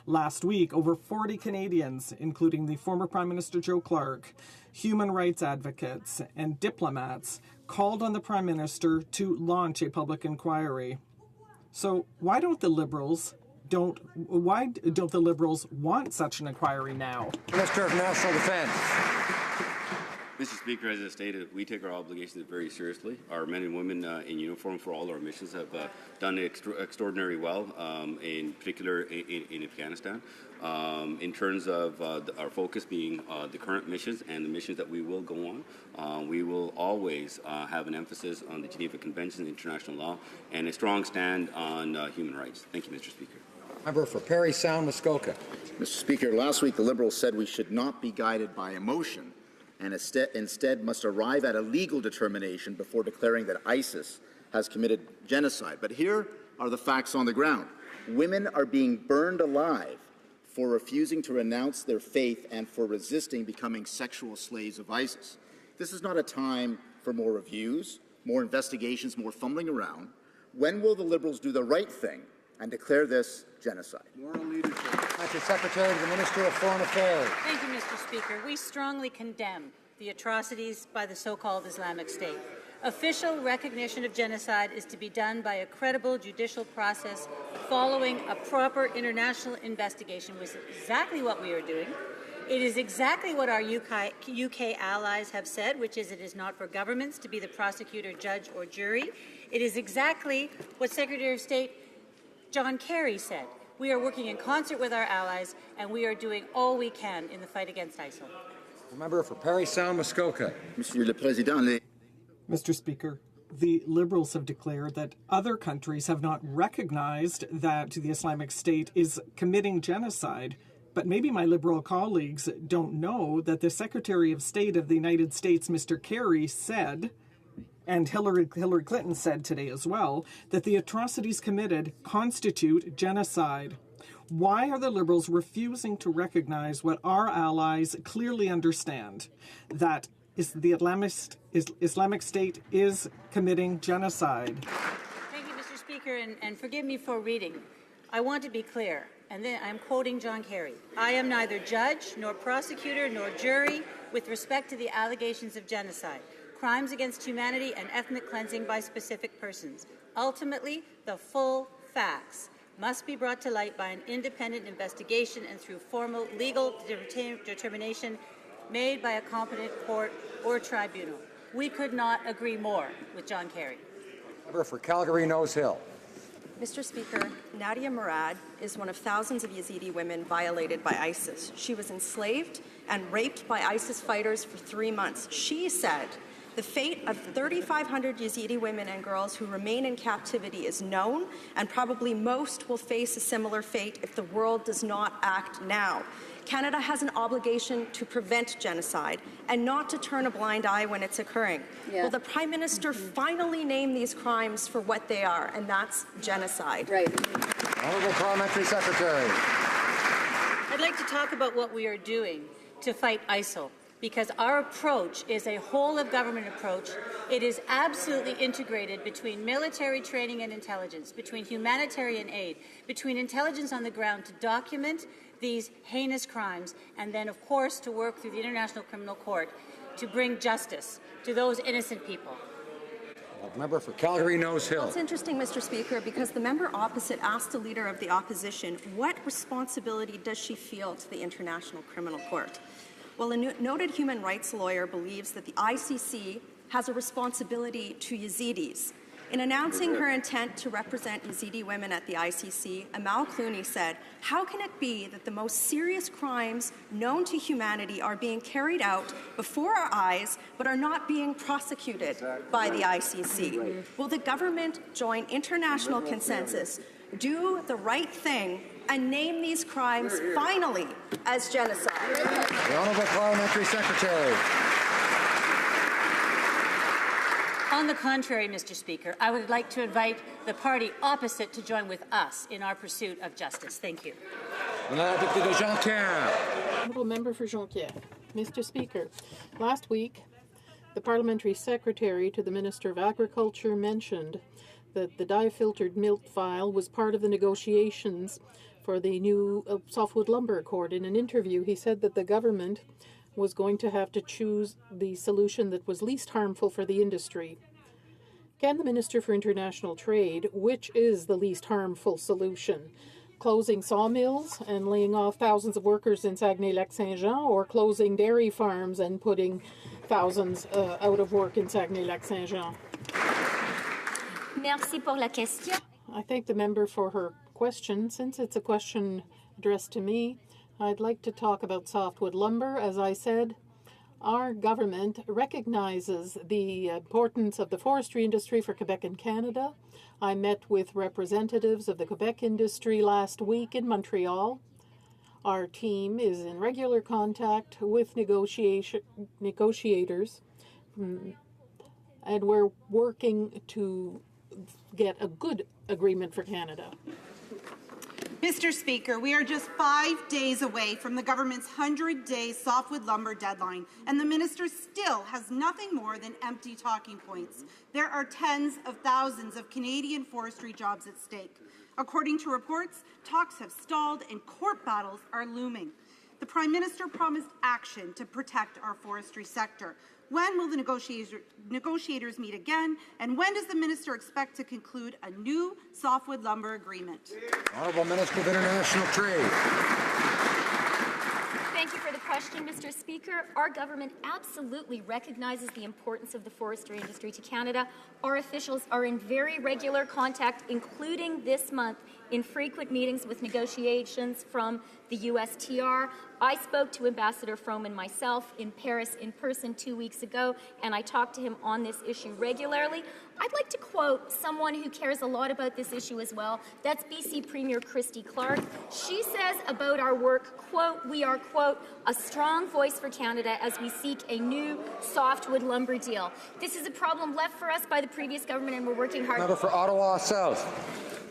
Last week, over 40 Canadians, including the former Prime Minister Joe Clark, human rights advocates, and diplomats, called on the Prime Minister to launch a public inquiry. So why don't the Liberals want such an inquiry now? Minister of National Defence. Mr. Speaker, as I stated, we take our obligations very seriously. Our men and women in uniform for all our missions have done extraordinarily well, in particular in Afghanistan. In terms of our focus being the current missions and the missions that we will go on, we will always have an emphasis on the Geneva Convention, international law, and a strong stand on human rights. Thank you, Mr. Speaker. Member for Parry Sound, Muskoka. Mr. Speaker, last week the Liberals said we should not be guided by emotion and instead must arrive at a legal determination before declaring that ISIS has committed genocide. But here are the facts on the ground. Women are being burned alive for refusing to renounce their faith and for resisting becoming sexual slaves of ISIS. This is not a time for more reviews, more investigations, more fumbling around. When will the Liberals do the right thing and declare this genocide? Moral leadership. Thank you, Secretary to the Minister of Foreign Affairs. Thank you, Mr. Speaker. We strongly condemn the atrocities by the so-called Islamic State. Official recognition of genocide is to be done by a credible judicial process following a proper international investigation, which is exactly what we are doing. It is exactly what our UK allies have said, which is it is not for governments to be the prosecutor, judge, or jury. It is exactly what Secretary of State John Kerry said. We are working in concert with our allies, and we are doing all we can in the fight against ISIL. The member for Parry Sound, Muskoka. Monsieur le Président, Mr. Speaker, the Liberals have declared that other countries have not recognized that the Islamic State is committing genocide. But maybe my Liberal colleagues don't know that the Secretary of State of the United States, Mr. Kerry, said, and Hillary Clinton said today as well, that the atrocities committed constitute genocide. Why are the Liberals refusing to recognize what our allies clearly understand, that the Islamic State is committing genocide? Thank you, Mr. Speaker, and forgive me for reading. I want to be clear, and then I'm quoting John Kerry. I am neither judge, nor prosecutor, nor jury with respect to the allegations of genocide, crimes against humanity, and ethnic cleansing by specific persons. Ultimately, the full facts must be brought to light by an independent investigation and through formal legal determination made by a competent court or tribunal. We could not agree more with John Kerry. Member for Calgary Nose Hill. Mr. Speaker, Nadia Murad is one of thousands of Yazidi women violated by ISIS. She was enslaved and raped by ISIS fighters for 3 months. She said, "The fate of 3,500 Yazidi women and girls who remain in captivity is known, and probably most will face a similar fate if the world does not act now." Canada has an obligation to prevent genocide and not to turn a blind eye when it's occurring. Yeah. Will the Prime Minister finally name these crimes for what they are, and that's genocide? Right. Honourable Parliamentary Secretary. I'd like to talk about what we are doing to fight ISIL, because our approach is a whole-of-government approach. It is absolutely integrated between military training and intelligence, between humanitarian aid, between intelligence on the ground to document these heinous crimes, and then, of course, to work through the International Criminal Court to bring justice to those innocent people. Member for Calgary-Nose Hill. Well, it's interesting, Mr. Speaker, because the member opposite asked the Leader of the Opposition what responsibility does she feel to the International Criminal Court. Well, a noted human rights lawyer believes that the ICC has a responsibility to Yazidis. In announcing her intent to represent Yazidi women at the ICC, Amal Clooney said, "How can it be that the most serious crimes known to humanity are being carried out before our eyes but are not being prosecuted by the ICC? Will the government join international consensus, do the right thing, and name these crimes finally as genocide?" The Honourable Parliamentary Secretary. On the contrary, Mr. Speaker, I would like to invite the party opposite to join with us in our pursuit of justice. Thank you. Honourable Member for Jonquière. Mr. Speaker, last week, the Parliamentary Secretary to the Minister of Agriculture mentioned that the dye-filtered milk file was part of the negotiations for the new softwood lumber accord. In an interview, he said that the government was going to have to choose the solution that was least harmful for the industry. Can the Minister for International Trade, which is the least harmful solution? Closing sawmills and laying off thousands of workers in Saguenay-Lac-Saint-Jean, or closing dairy farms and putting thousands out of work in Saguenay-Lac-Saint-Jean? Merci pour la question. I thank the member for her question. Since it's a question addressed to me, I'd like to talk about softwood lumber. As I said, our government recognizes the importance of the forestry industry for Quebec and Canada. I met with representatives of the Quebec industry last week in Montreal. Our team is in regular contact with negotiators, and we're working to get a good agreement for Canada. Mr. Speaker, we are just 5 days away from the government's 100-day softwood lumber deadline, and the minister still has nothing more than empty talking points. There are tens of thousands of Canadian forestry jobs at stake. According to reports, talks have stalled and court battles are looming. The Prime Minister promised action to protect our forestry sector. When will the negotiators meet again, and when does the minister expect to conclude a new softwood lumber agreement? Honourable Minister of International Trade. Thank you for the question, Mr. Speaker. Our government absolutely recognizes the importance of the forestry industry to Canada. Our officials are in very regular contact, including this month, in frequent meetings with negotiations from the USTR. I spoke to Ambassador Froman myself in Paris in person 2 weeks ago, and I talked to him on this issue regularly. I'd like to quote someone who cares a lot about this issue as well. That's BC Premier Christy Clark. She says about our work, quote, "We are, quote, a strong voice for Canada as we seek a new softwood lumber deal." This is a problem left for us by the previous government, and we're working hard. Member for Ottawa South.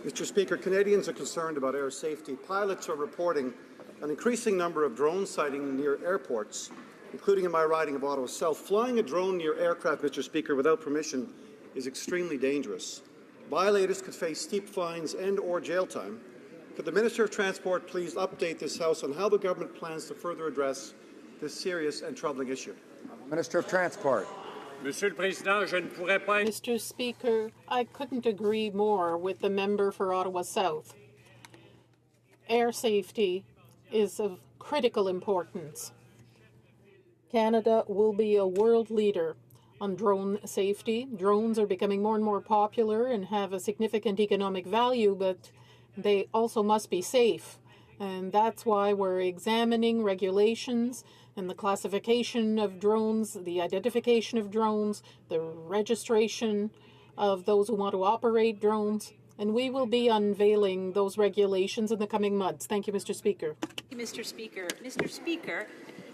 Mr. Speaker, Canadians are concerned about air safety. Pilots are reporting an increasing number of drone sightings near airports, including in my riding of Ottawa South. Flying a drone near aircraft, Mr. Speaker, without permission is extremely dangerous. Violators could face steep fines and/or jail time. Could the Minister of Transport please update this House on how the government plans to further address this serious and troubling issue? Minister of Transport. Mr. Speaker, I couldn't agree more with the member for Ottawa South. Air safety is of critical importance. Canada will be a world leader on drone safety. Drones are becoming more and more popular and have a significant economic value, but they also must be safe. And that's why we're examining regulations and the classification of drones, the identification of drones, the registration of those who want to operate drones. And we will be unveiling those regulations in the coming months. Thank you, Mr. Speaker. Mr. Speaker. Mr. Speaker,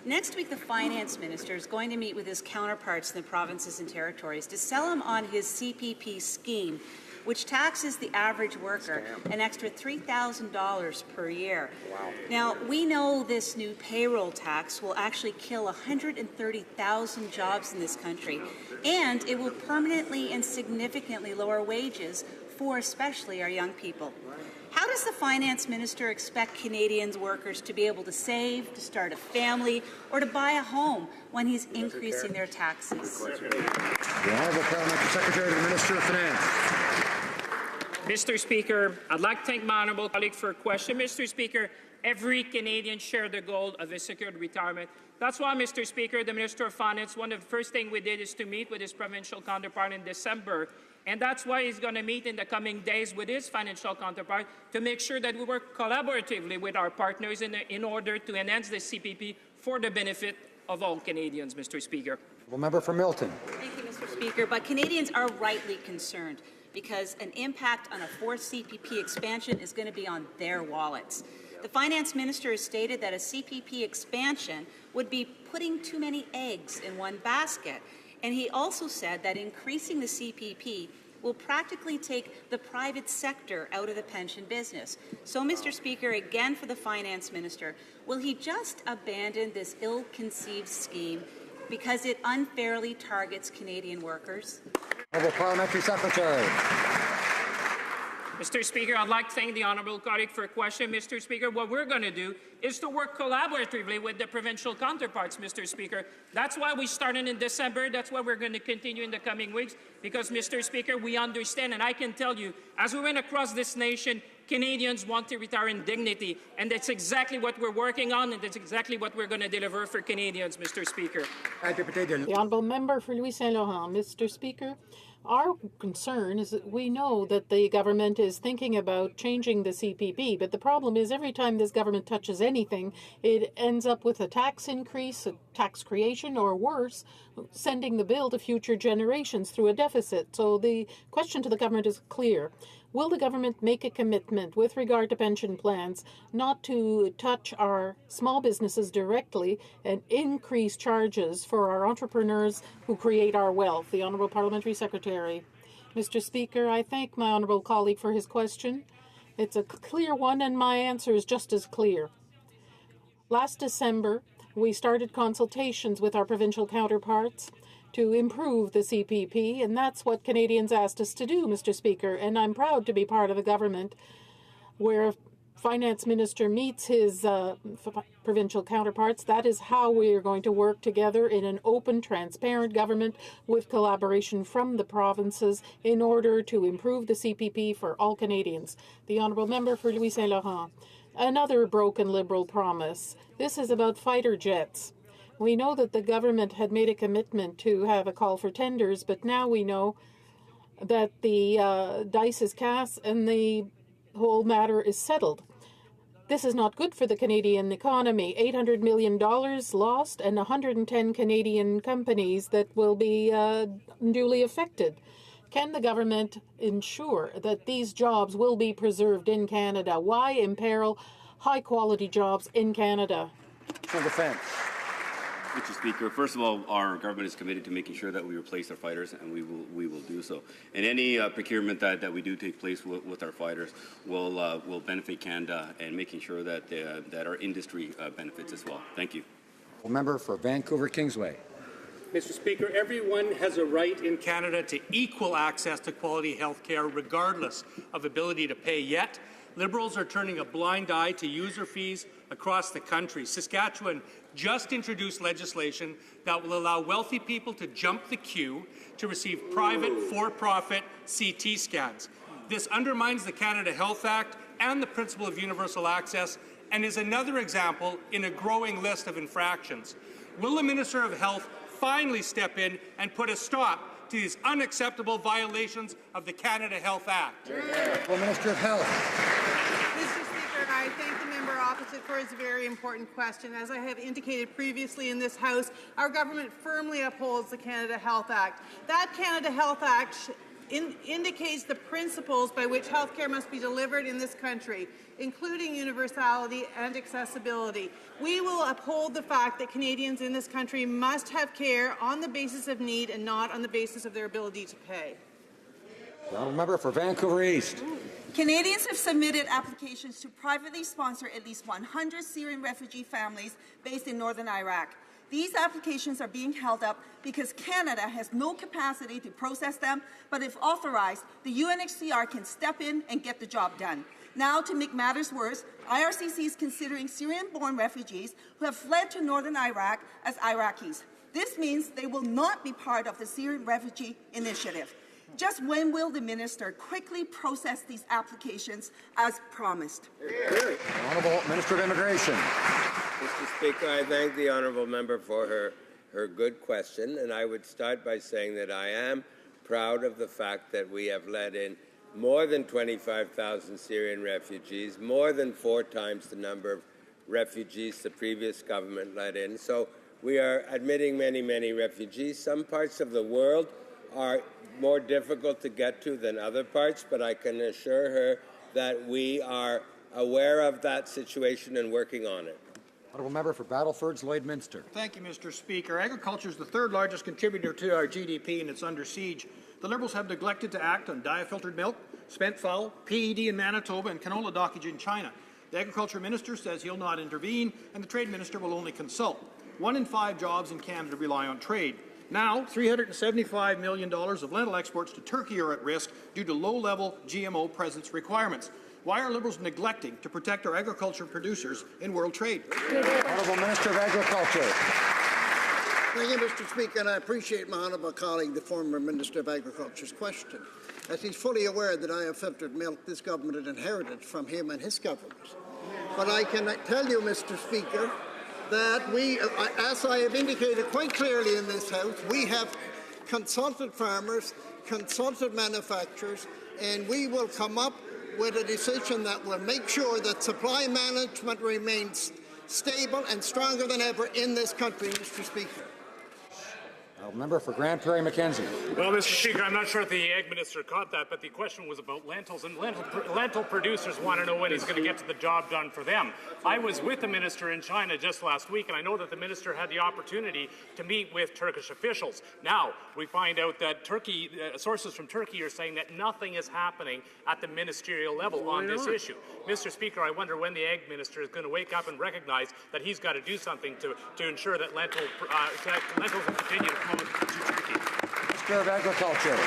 next week the Finance Minister is going to meet with his counterparts in the provinces and territories to sell him on his CPP scheme which taxes the average worker an extra $3,000 per year. Wow. Now, we know this new payroll tax will actually kill 130,000 jobs in this country, and it will permanently and significantly lower wages for especially our young people. How does the finance minister expect Canadians workers to be able to save, to start a family, or to buy a home when he's increasing their taxes? The Honourable Parliamentary Secretary to the Minister of Finance. Mr. Speaker, I'd like to thank my honourable colleague for a question. Mr. Speaker, every Canadian shares the goal of a secured retirement. That's why, Mr. Speaker, the Minister of Finance, one of the first things we did is to meet with his provincial counterpart in December. And that's why he's going to meet in the coming days with his financial counterpart to make sure that we work collaboratively with our partners in order to enhance the CPP for the benefit of all Canadians, Mr. Speaker. The member for Milton. Thank you, Mr. Speaker. But Canadians are rightly concerned because an impact on a fourth CPP expansion is going to be on their wallets. The finance minister has stated that a CPP expansion would be putting too many eggs in one basket. And he also said that increasing the CPP will practically take the private sector out of the pension business. So, Mr. Speaker, again for the finance minister, will he just abandon this ill-conceived scheme because it unfairly targets Canadian workers? Honourable Parliamentary Secretary. Mr. Speaker, I'd like to thank the honourable colleague for a question. Mr. Speaker, what we're going to do is to work collaboratively with the provincial counterparts, Mr. Speaker. That's why we started in December. That's why we're going to continue in the coming weeks, because, Mr. Speaker, we understand, and I can tell you, as we went across this nation, Canadians want to retire in dignity, and that's exactly what we're working on, and that's exactly what we're going to deliver for Canadians, Mr. Speaker. The honourable member for Louis Saint Laurent. Mr. Speaker, our concern is that we know that the government is thinking about changing the CPP, but the problem is every time this government touches anything, it ends up with a tax increase, a tax creation, or worse, sending the bill to future generations through a deficit. So the question to the government is clear. Will the government make a commitment with regard to pension plans not to touch our small businesses directly and increase charges for our entrepreneurs who create our wealth? The Honourable Parliamentary Secretary. Mr. Speaker, I thank my honourable colleague for his question. It's a clear one, and my answer is just as clear. Last December, we started consultations with our provincial counterparts to improve the CPP, and that's what Canadians asked us to do, Mr. Speaker, and I'm proud to be part of a government where a finance minister meets his provincial counterparts. That is how we are going to work together in an open, transparent government with collaboration from the provinces in order to improve the CPP for all Canadians. The honourable member for Louis Saint Laurent. Another broken Liberal promise. This is about fighter jets. We know that the government had made a commitment to have a call for tenders, but now we know that the dice is cast and the whole matter is settled. This is not good for the Canadian economy. $800 million lost and 110 Canadian companies that will be duly affected. Can the government ensure that these jobs will be preserved in Canada? Why imperil high-quality jobs in Canada? National Defence. Mr. Speaker, first of all, our government is committed to making sure that we replace our fighters, and we will do so. And any procurement that we do take place with our fighters will benefit Canada, and making sure that that our industry benefits as well. Thank you. Member for Vancouver Kingsway. Mr. Speaker, everyone has a right in Canada to equal access to quality health care regardless of ability to pay, yet Liberals are turning a blind eye to user fees across the country. Saskatchewan just introduced legislation that will allow wealthy people to jump the queue to receive private, for-profit CT scans. This undermines the Canada Health Act and the principle of universal access, and is another example in a growing list of infractions. Will the Minister of Health finally step in and put a stop to these unacceptable violations of the Canada Health Act? The Minister of Health. Mr. Speaker, I thank the member opposite for his very important question. As I have indicated previously in this House, our government firmly upholds the Canada Health Act. That Canada Health Act indicates the principles by which healthcare must be delivered in this country, including universality and accessibility. We will uphold the fact that Canadians in this country must have care on the basis of need and not on the basis of their ability to pay. The honourable member for Vancouver East. Canadians have submitted applications to privately sponsor at least 100 Syrian refugee families based in northern Iraq. These applications are being held up because Canada has no capacity to process them, but if authorized, the UNHCR can step in and get the job done. Now, to make matters worse, IRCC is considering Syrian-born refugees who have fled to northern Iraq as Iraqis. This means they will not be part of the Syrian Refugee Initiative. Just when will the minister quickly process these applications as promised? Honourable Minister of Immigration. Mr. Speaker, I thank the honourable member for her good question, and I would start by saying that I am proud of the fact that we have let in more than 25,000 Syrian refugees, more than 4 times the number of refugees the previous government let in. So we are admitting many, many refugees. Some parts of the world are more difficult to get to than other parts, but I can assure her that we are aware of that situation and working on it. Honourable member for Battleford's Lloydminster. Thank you, Mr. Speaker. Agriculture is the 3rd largest contributor to our GDP, and it's under siege. The Liberals have neglected to act on diafiltered milk, spent fowl, PED in Manitoba, and canola dockage in China. The Agriculture Minister says he'll not intervene, and the Trade Minister will only consult. 1 in 5 jobs in Canada rely on trade. Now, $375 million of lentil exports to Turkey are at risk due to low-level GMO presence requirements. Why are Liberals neglecting to protect our agriculture producers in world trade? Honourable Minister of Agriculture. Thank you, Mr. Speaker, and I appreciate my honourable colleague, the former Minister of Agriculture's question, as he's fully aware that diafiltered milk this government had inherited from him and his government. But I can tell you, Mr. Speaker, that we, as I have indicated quite clearly in this House, we have consulted farmers, consulted manufacturers, and we will come up with a decision that will make sure that supply management remains stable and stronger than ever in this country, Mr. Speaker. Member for Grand Prairie Mackenzie. Well, Mr. Speaker, I'm not sure if the Ag Minister caught that, but the question was about lentils, and lentil producers want to know when he's going to get to the job done for them. I was with the Minister in China just last week, and I know that the Minister had the opportunity to meet with Turkish officials. Now, we find out that Turkey, sources from Turkey are saying that nothing is happening at the ministerial level on this issue. Mr. Speaker, I wonder when the Ag Minister is going to wake up and recognize that he's got to do something to ensure that lentils will continue to flow to Turkey. Minister of Agriculture.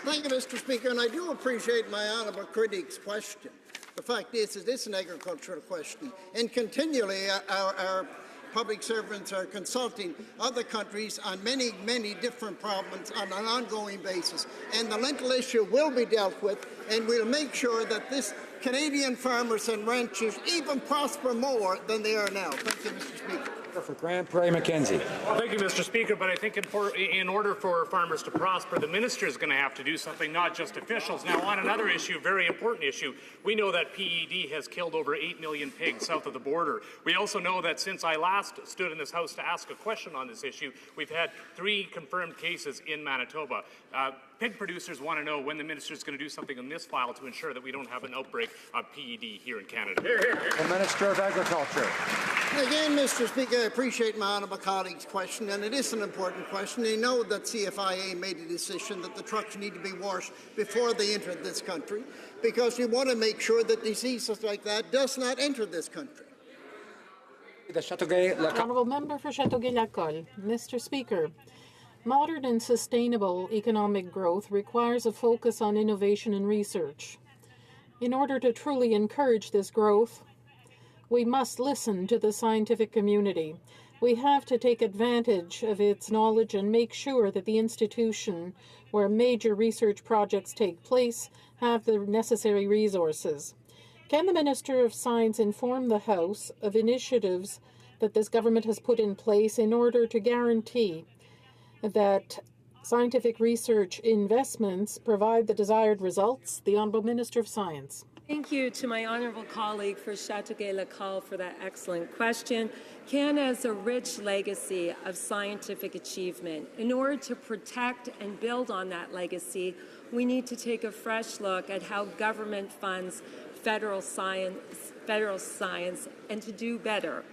Thank you, Mr. Speaker, and I do appreciate my honourable critic's question. The fact is, it is an agricultural question, and continually our public servants are consulting other countries on many, many different problems on an ongoing basis. And the lentil issue will be dealt with, and we'll make sure that this Canadian farmers and ranchers even prosper more than they are now. Thank you, Mr. Speaker. For Grand Prairie Mackenzie. Well, thank you, Mr. Speaker, but I think in order for farmers to prosper, the minister is going to have to do something, not just officials. Now, on another issue, very important issue, we know that PED has killed over 8 million pigs south of the border. We also know that since I last stood in this House to ask a question on this issue, we've had 3 confirmed cases in Manitoba. Pig producers want to know when the minister is going to do something on this file to ensure that we don't have an outbreak of PED here in Canada. The Minister of Agriculture. Again, Mr. Speaker, I appreciate my honourable colleague's question, and it is an important question. They know that CFIA made a decision that the trucks need to be washed before they enter this country, because we want to make sure that diseases like that does not enter this country. Honourable Member for Châteauguay-Lacolle. Mr. Speaker, modern and sustainable economic growth requires a focus on innovation and research. In order to truly encourage this growth, we must listen to the scientific community. We have to take advantage of its knowledge and make sure that the institution where major research projects take place have the necessary resources. Can the Minister of Science inform the House of initiatives that this government has put in place in order to guarantee that scientific research investments provide the desired results? The Honourable Minister of Science. Thank you to my honourable colleague for Châteauguay-Lacolle for that excellent question. Canada has a rich legacy of scientific achievement. In order to protect and build on that legacy, we need to take a fresh look at how government funds federal science and to do better.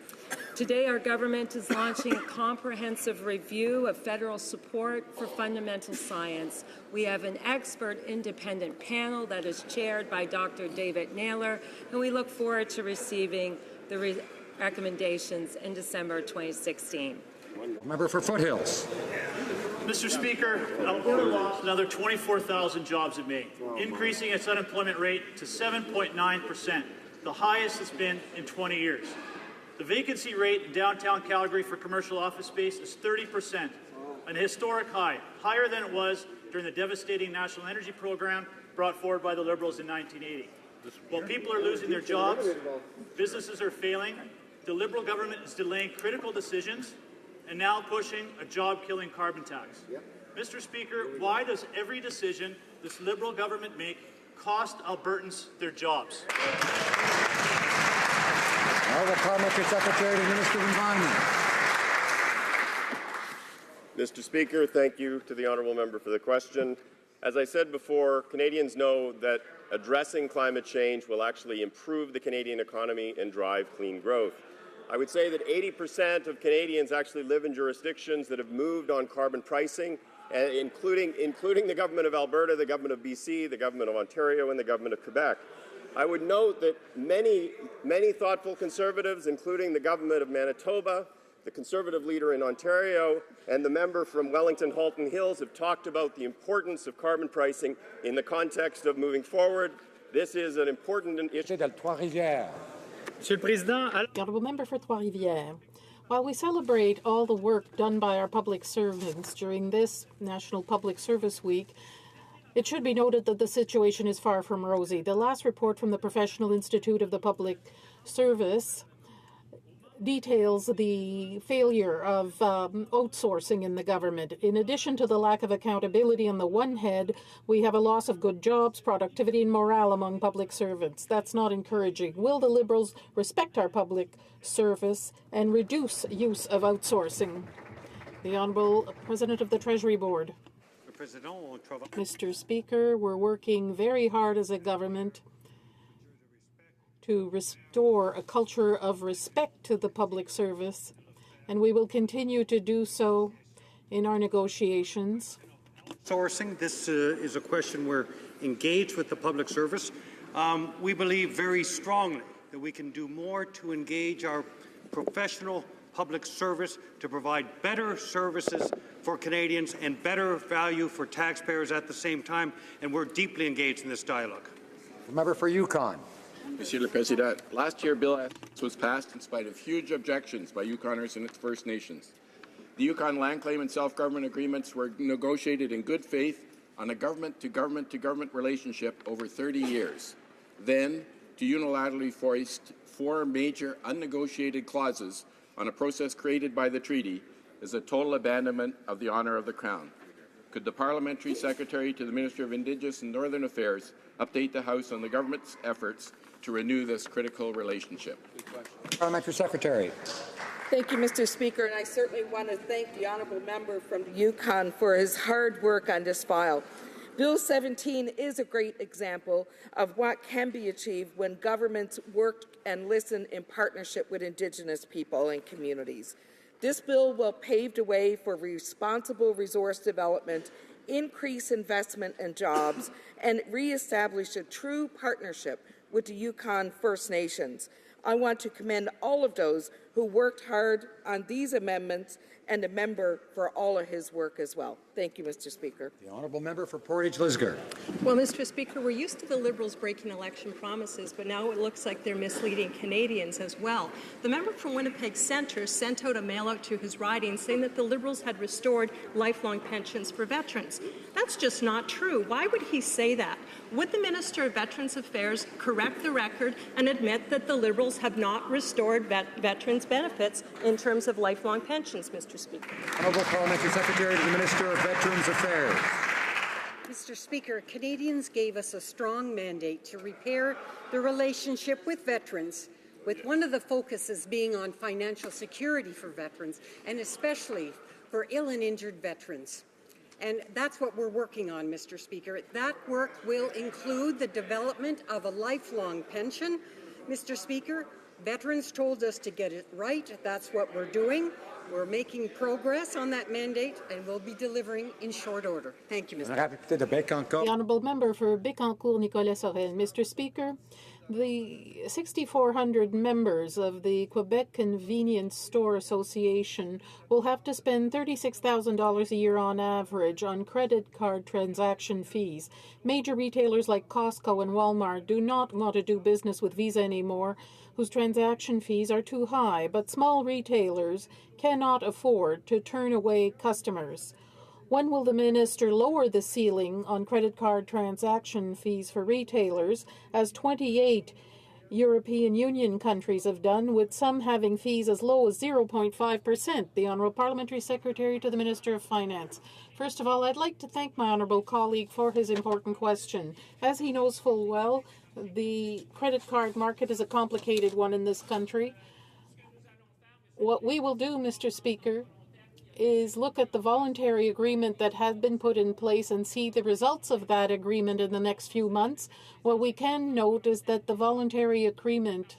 Today, our government is launching a comprehensive review of federal support for fundamental science. We have an expert independent panel that is chaired by Dr. David Naylor, and we look forward to receiving the recommendations in December 2016. Member for Foothills. Mr. Speaker, Alberta lost another 24,000 jobs in May, increasing its unemployment rate to 7.9%, the highest it's been in 20 years. The vacancy rate in downtown Calgary for commercial office space is 30%, an historic high, higher than it was during the devastating national energy program brought forward by the Liberals in 1980. While people are losing their jobs, businesses are failing, the Liberal government is delaying critical decisions and now pushing a job-killing carbon tax. Mr. Speaker, why does every decision this Liberal government make cost Albertans their jobs? Honourable Parliamentary Secretary to the Minister of Environment. Mr. Speaker, thank you to the honourable member for the question. As I said before, Canadians know that addressing climate change will actually improve the Canadian economy and drive clean growth. I would say that 80% of Canadians actually live in jurisdictions that have moved on carbon pricing, including the government of Alberta, the government of BC, the government of Ontario, and the government of Quebec. I would note that many thoughtful Conservatives, including the government of Manitoba, the Conservative leader in Ontario, and the member from Wellington-Halton Hills have talked about the importance of carbon pricing in the context of moving forward. This is an important issue. Monsieur le Président, Honourable Member for Trois-Rivières. While we celebrate all the work done by our public servants during this National Public Service Week, it should be noted that the situation is far from rosy. The last report from the Professional Institute of the Public Service details the failure of outsourcing in the government. In addition to the lack of accountability on the one hand, we have a loss of good jobs, productivity and morale among public servants. That's not encouraging. Will the Liberals respect our public service and reduce use of outsourcing? The Honourable President of the Treasury Board. Mr. Speaker, we're working very hard as a government to restore a culture of respect to the public service, and we will continue to do so in our negotiations. Sourcing, this is a question we're engaged with the public service. We believe very strongly that we can do more to engage our professional public service to provide better services for Canadians and better value for taxpayers at the same time, and we're deeply engaged in this dialogue. The member for Yukon. Monsieur le Président, last year Bill S was passed in spite of huge objections by Yukoners and its First Nations. The Yukon land claim and self-government agreements were negotiated in good faith on a government-to-government relationship over 30 years. Then, to unilaterally foist 4 major unnegotiated clauses on a process created by the treaty is a total abandonment of the honour of the Crown. Could the Parliamentary Secretary to the Minister of Indigenous and Northern Affairs update the House on the government's efforts to renew this critical relationship? Parliamentary Secretary. Thank you, Mr. Speaker, and I certainly want to thank the honourable member from Yukon for his hard work on this file. Bill 17 is a great example of what can be achieved when governments work and listen in partnership with Indigenous people and communities. This bill will pave the way for responsible resource development, increase investment and jobs, and re-establish a true partnership with the Yukon First Nations. I want to commend all of those who worked hard on these amendments and the member for all of his work as well. Thank you, Mr. Speaker. The honourable member for Portage-Lisgar. Well, Mr. Speaker, we're used to the Liberals breaking election promises, but now it looks like they're misleading Canadians as well. The member from Winnipeg Centre sent out a mail-out to his riding saying that the Liberals had restored lifelong pensions for veterans. That's just not true. Why would he say that? Would the Minister of Veterans Affairs correct the record and admit that the Liberals have not restored veterans' benefits in terms of lifelong pensions, Mr. Speaker? Honourable Parliamentary Secretary to the Minister of Veterans Affairs. Mr. Speaker, Canadians gave us a strong mandate to repair the relationship with veterans, with one of the focuses being on financial security for veterans, and especially for ill and injured veterans. And that's what we're working on, Mr. Speaker. That work will include the development of a lifelong pension. Mr. Speaker, Veterans told us to get it right. That's what we're doing. We're making progress on that mandate, and we'll be delivering in short order. Thank you, Mr. The honourable member for Bécancour Nicolas Sorel. Mr. Speaker, the 6,400 members of the Quebec Convenience Store Association will have to spend $36,000 a year on average on credit card transaction fees. Major retailers like Costco and Walmart do not want to do business with Visa anymore, whose transaction fees are too high, but small retailers cannot afford to turn away customers. When will the minister lower the ceiling on credit card transaction fees for retailers, as 28 European Union countries have done, with some having fees as low as 0.5%? The Honourable Parliamentary Secretary to the Minister of Finance. First of all, I'd like to thank my honourable colleague for his important question. As he knows full well, the credit card market is a complicated one in this country. What we will do, Mr. Speaker, is look at the voluntary agreement that had been put in place and see the results of that agreement in the next few months. What we can note is that the voluntary agreement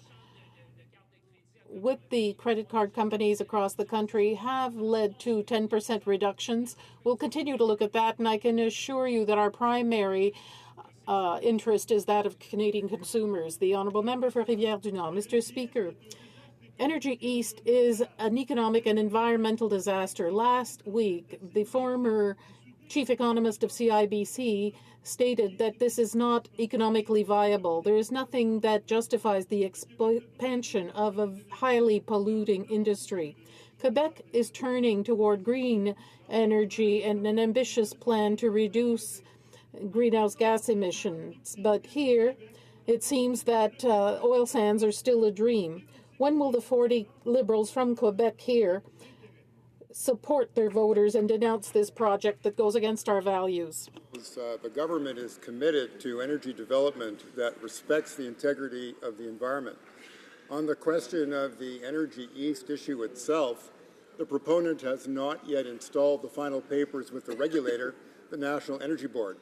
with the credit card companies across the country have led to 10% reductions. We'll continue to look at that, and I can assure you that our primary interest is that of Canadian consumers. The Honourable Member for Rivière-du-Nord. Mr. Speaker, Energy East is an economic and environmental disaster. Last week, the former chief economist of CIBC stated that this is not economically viable. There is nothing that justifies the expansion of a highly polluting industry. Quebec is turning toward green energy and an ambitious plan to reduce greenhouse gas emissions. But here, it seems that oil sands are still a dream. When will the 40 Liberals from Quebec here support their voters and denounce this project that goes against our values? The government is committed to energy development that respects the integrity of the environment. On the question of the Energy East issue itself, the proponent has not yet installed the final papers with the regulator, the National Energy Board.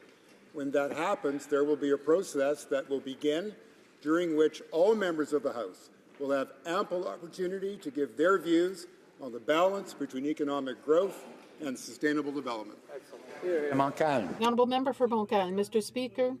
When that happens, there will be a process that will begin, during which all members of the House will have ample opportunity to give their views on the balance between economic growth and sustainable development. The honourable member for Montcalm. Mr. Speaker,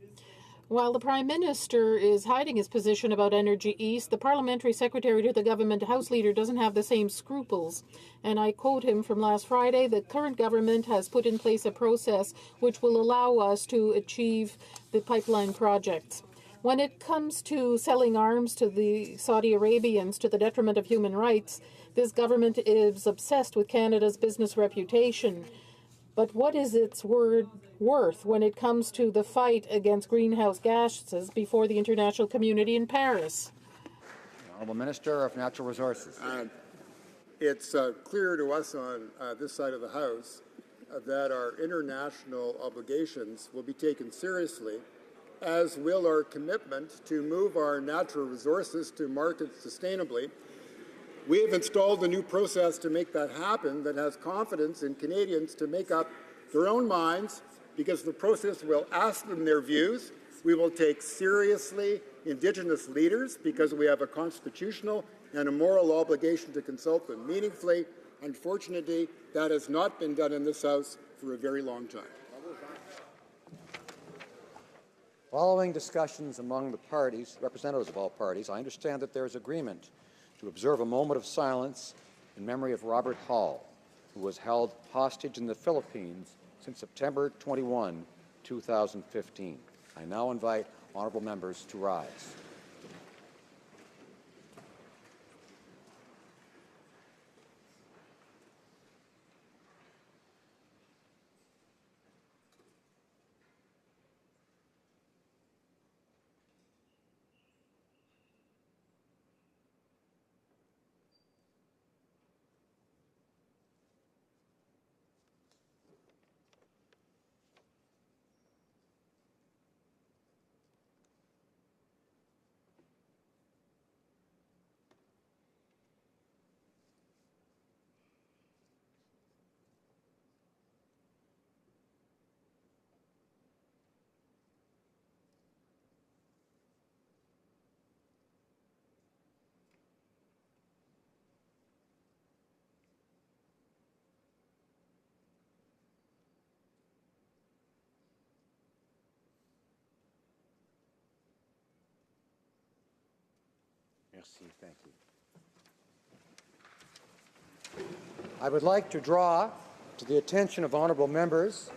while the Prime Minister is hiding his position about Energy East, the Parliamentary Secretary to the Government House Leader doesn't have the same scruples. And I quote him from last Friday: the current government has put in place a process which will allow us to achieve the pipeline projects. When it comes to selling arms to the Saudi Arabians to the detriment of human rights, this government is obsessed with Canada's business reputation. But what is its word worth when it comes to the fight against greenhouse gases before the international community in Paris? The Honourable Minister of Natural Resources. It's clear to us on this side of the House that our international obligations will be taken seriously, as will our commitment to move our natural resources to market sustainably. We have installed a new process to make that happen that has confidence in Canadians to make up their own minds, because the process will ask them their views. We will take seriously Indigenous leaders, because we have a constitutional and a moral obligation to consult them meaningfully. Unfortunately, that has not been done in this House for a very long time. Following discussions among the parties, representatives of all parties, I understand that there is agreement to observe a moment of silence in memory of Robert Hall, who was held hostage in the Philippines since September 21, 2015. I now invite honourable members to rise. Merci. Thank you. I would like to draw to the attention of honourable members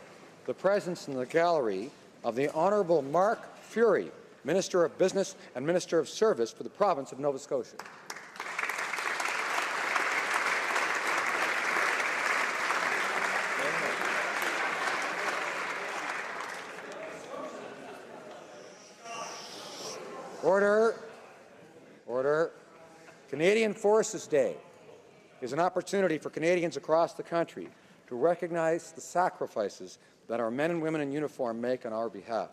the presence in the gallery of the Honourable Mark Fury, Minister of Business and Minister of Service for the province of Nova Scotia. Order. Order. Canadian Forces Day is an opportunity for Canadians across the country to recognize the sacrifices that our men and women in uniform make on our behalf.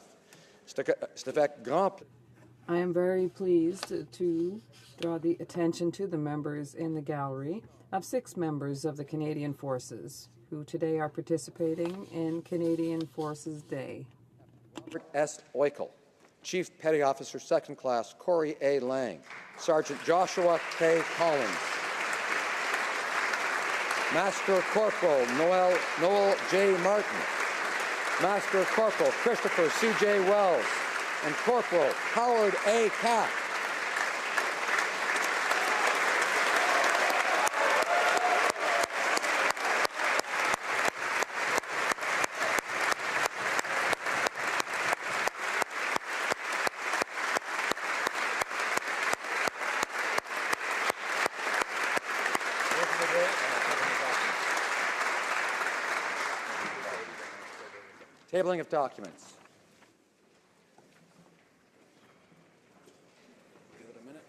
I am very pleased to draw the attention to the members in the gallery of 6 members of the Canadian Forces who today are participating in Canadian Forces Day. Robert S. Oikel, Chief Petty Officer, 2nd Class Corey A. Lang, Sergeant Joshua K. Collins, Master Corporal Noel J. Martin, Master Corporal Christopher C.J. Wells, and Corporal Howard A. Capp. Tabling of documents. Give it a minute.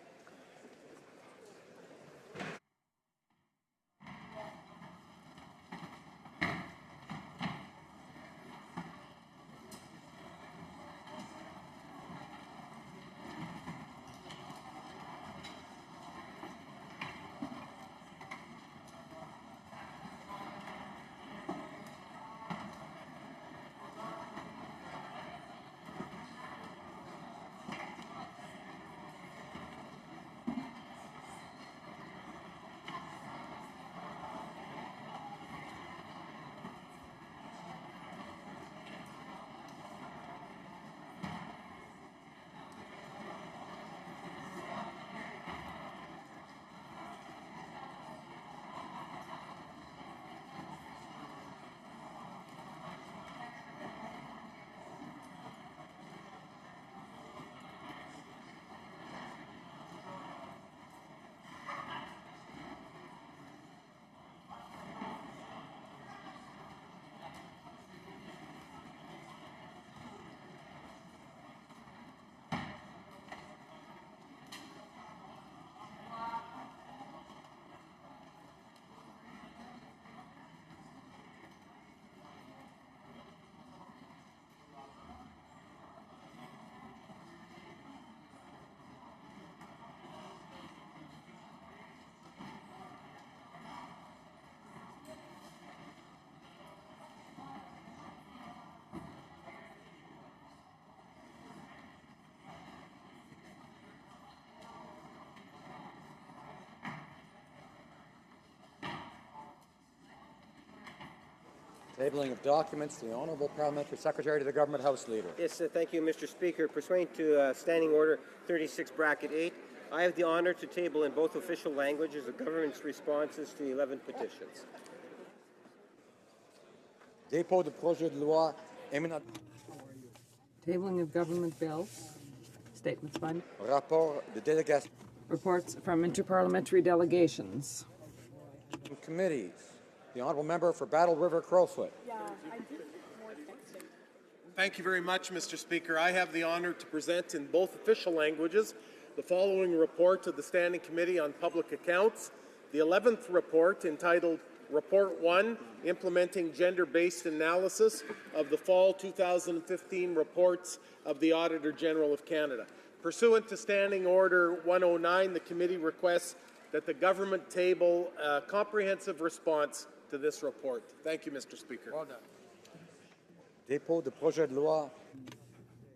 Tabling of documents, the Honourable Parliamentary Secretary to the Government House Leader. Yes, thank you, Mr. Speaker. Pursuant to Standing Order 36(8), I have the honour to table in both official languages the government's responses to 11 petitions. Dépôt de projet de loi éminent. Tabling of government bills. Statements by Rapport de délégation. reports from interparliamentary delegations. Committees. The Honourable Member for Battle River Crowfoot. Thank you very much, Mr. Speaker. I have the honour to present in both official languages the following report of the Standing Committee on Public Accounts, the 11th report entitled Report 1, Implementing Gender-Based Analysis of the Fall 2015 Reports of the Auditor General of Canada. Pursuant to Standing Order 109, the committee requests that the government table a comprehensive response to this report. Thank you, Mr. Speaker. Dépôt de projet de loi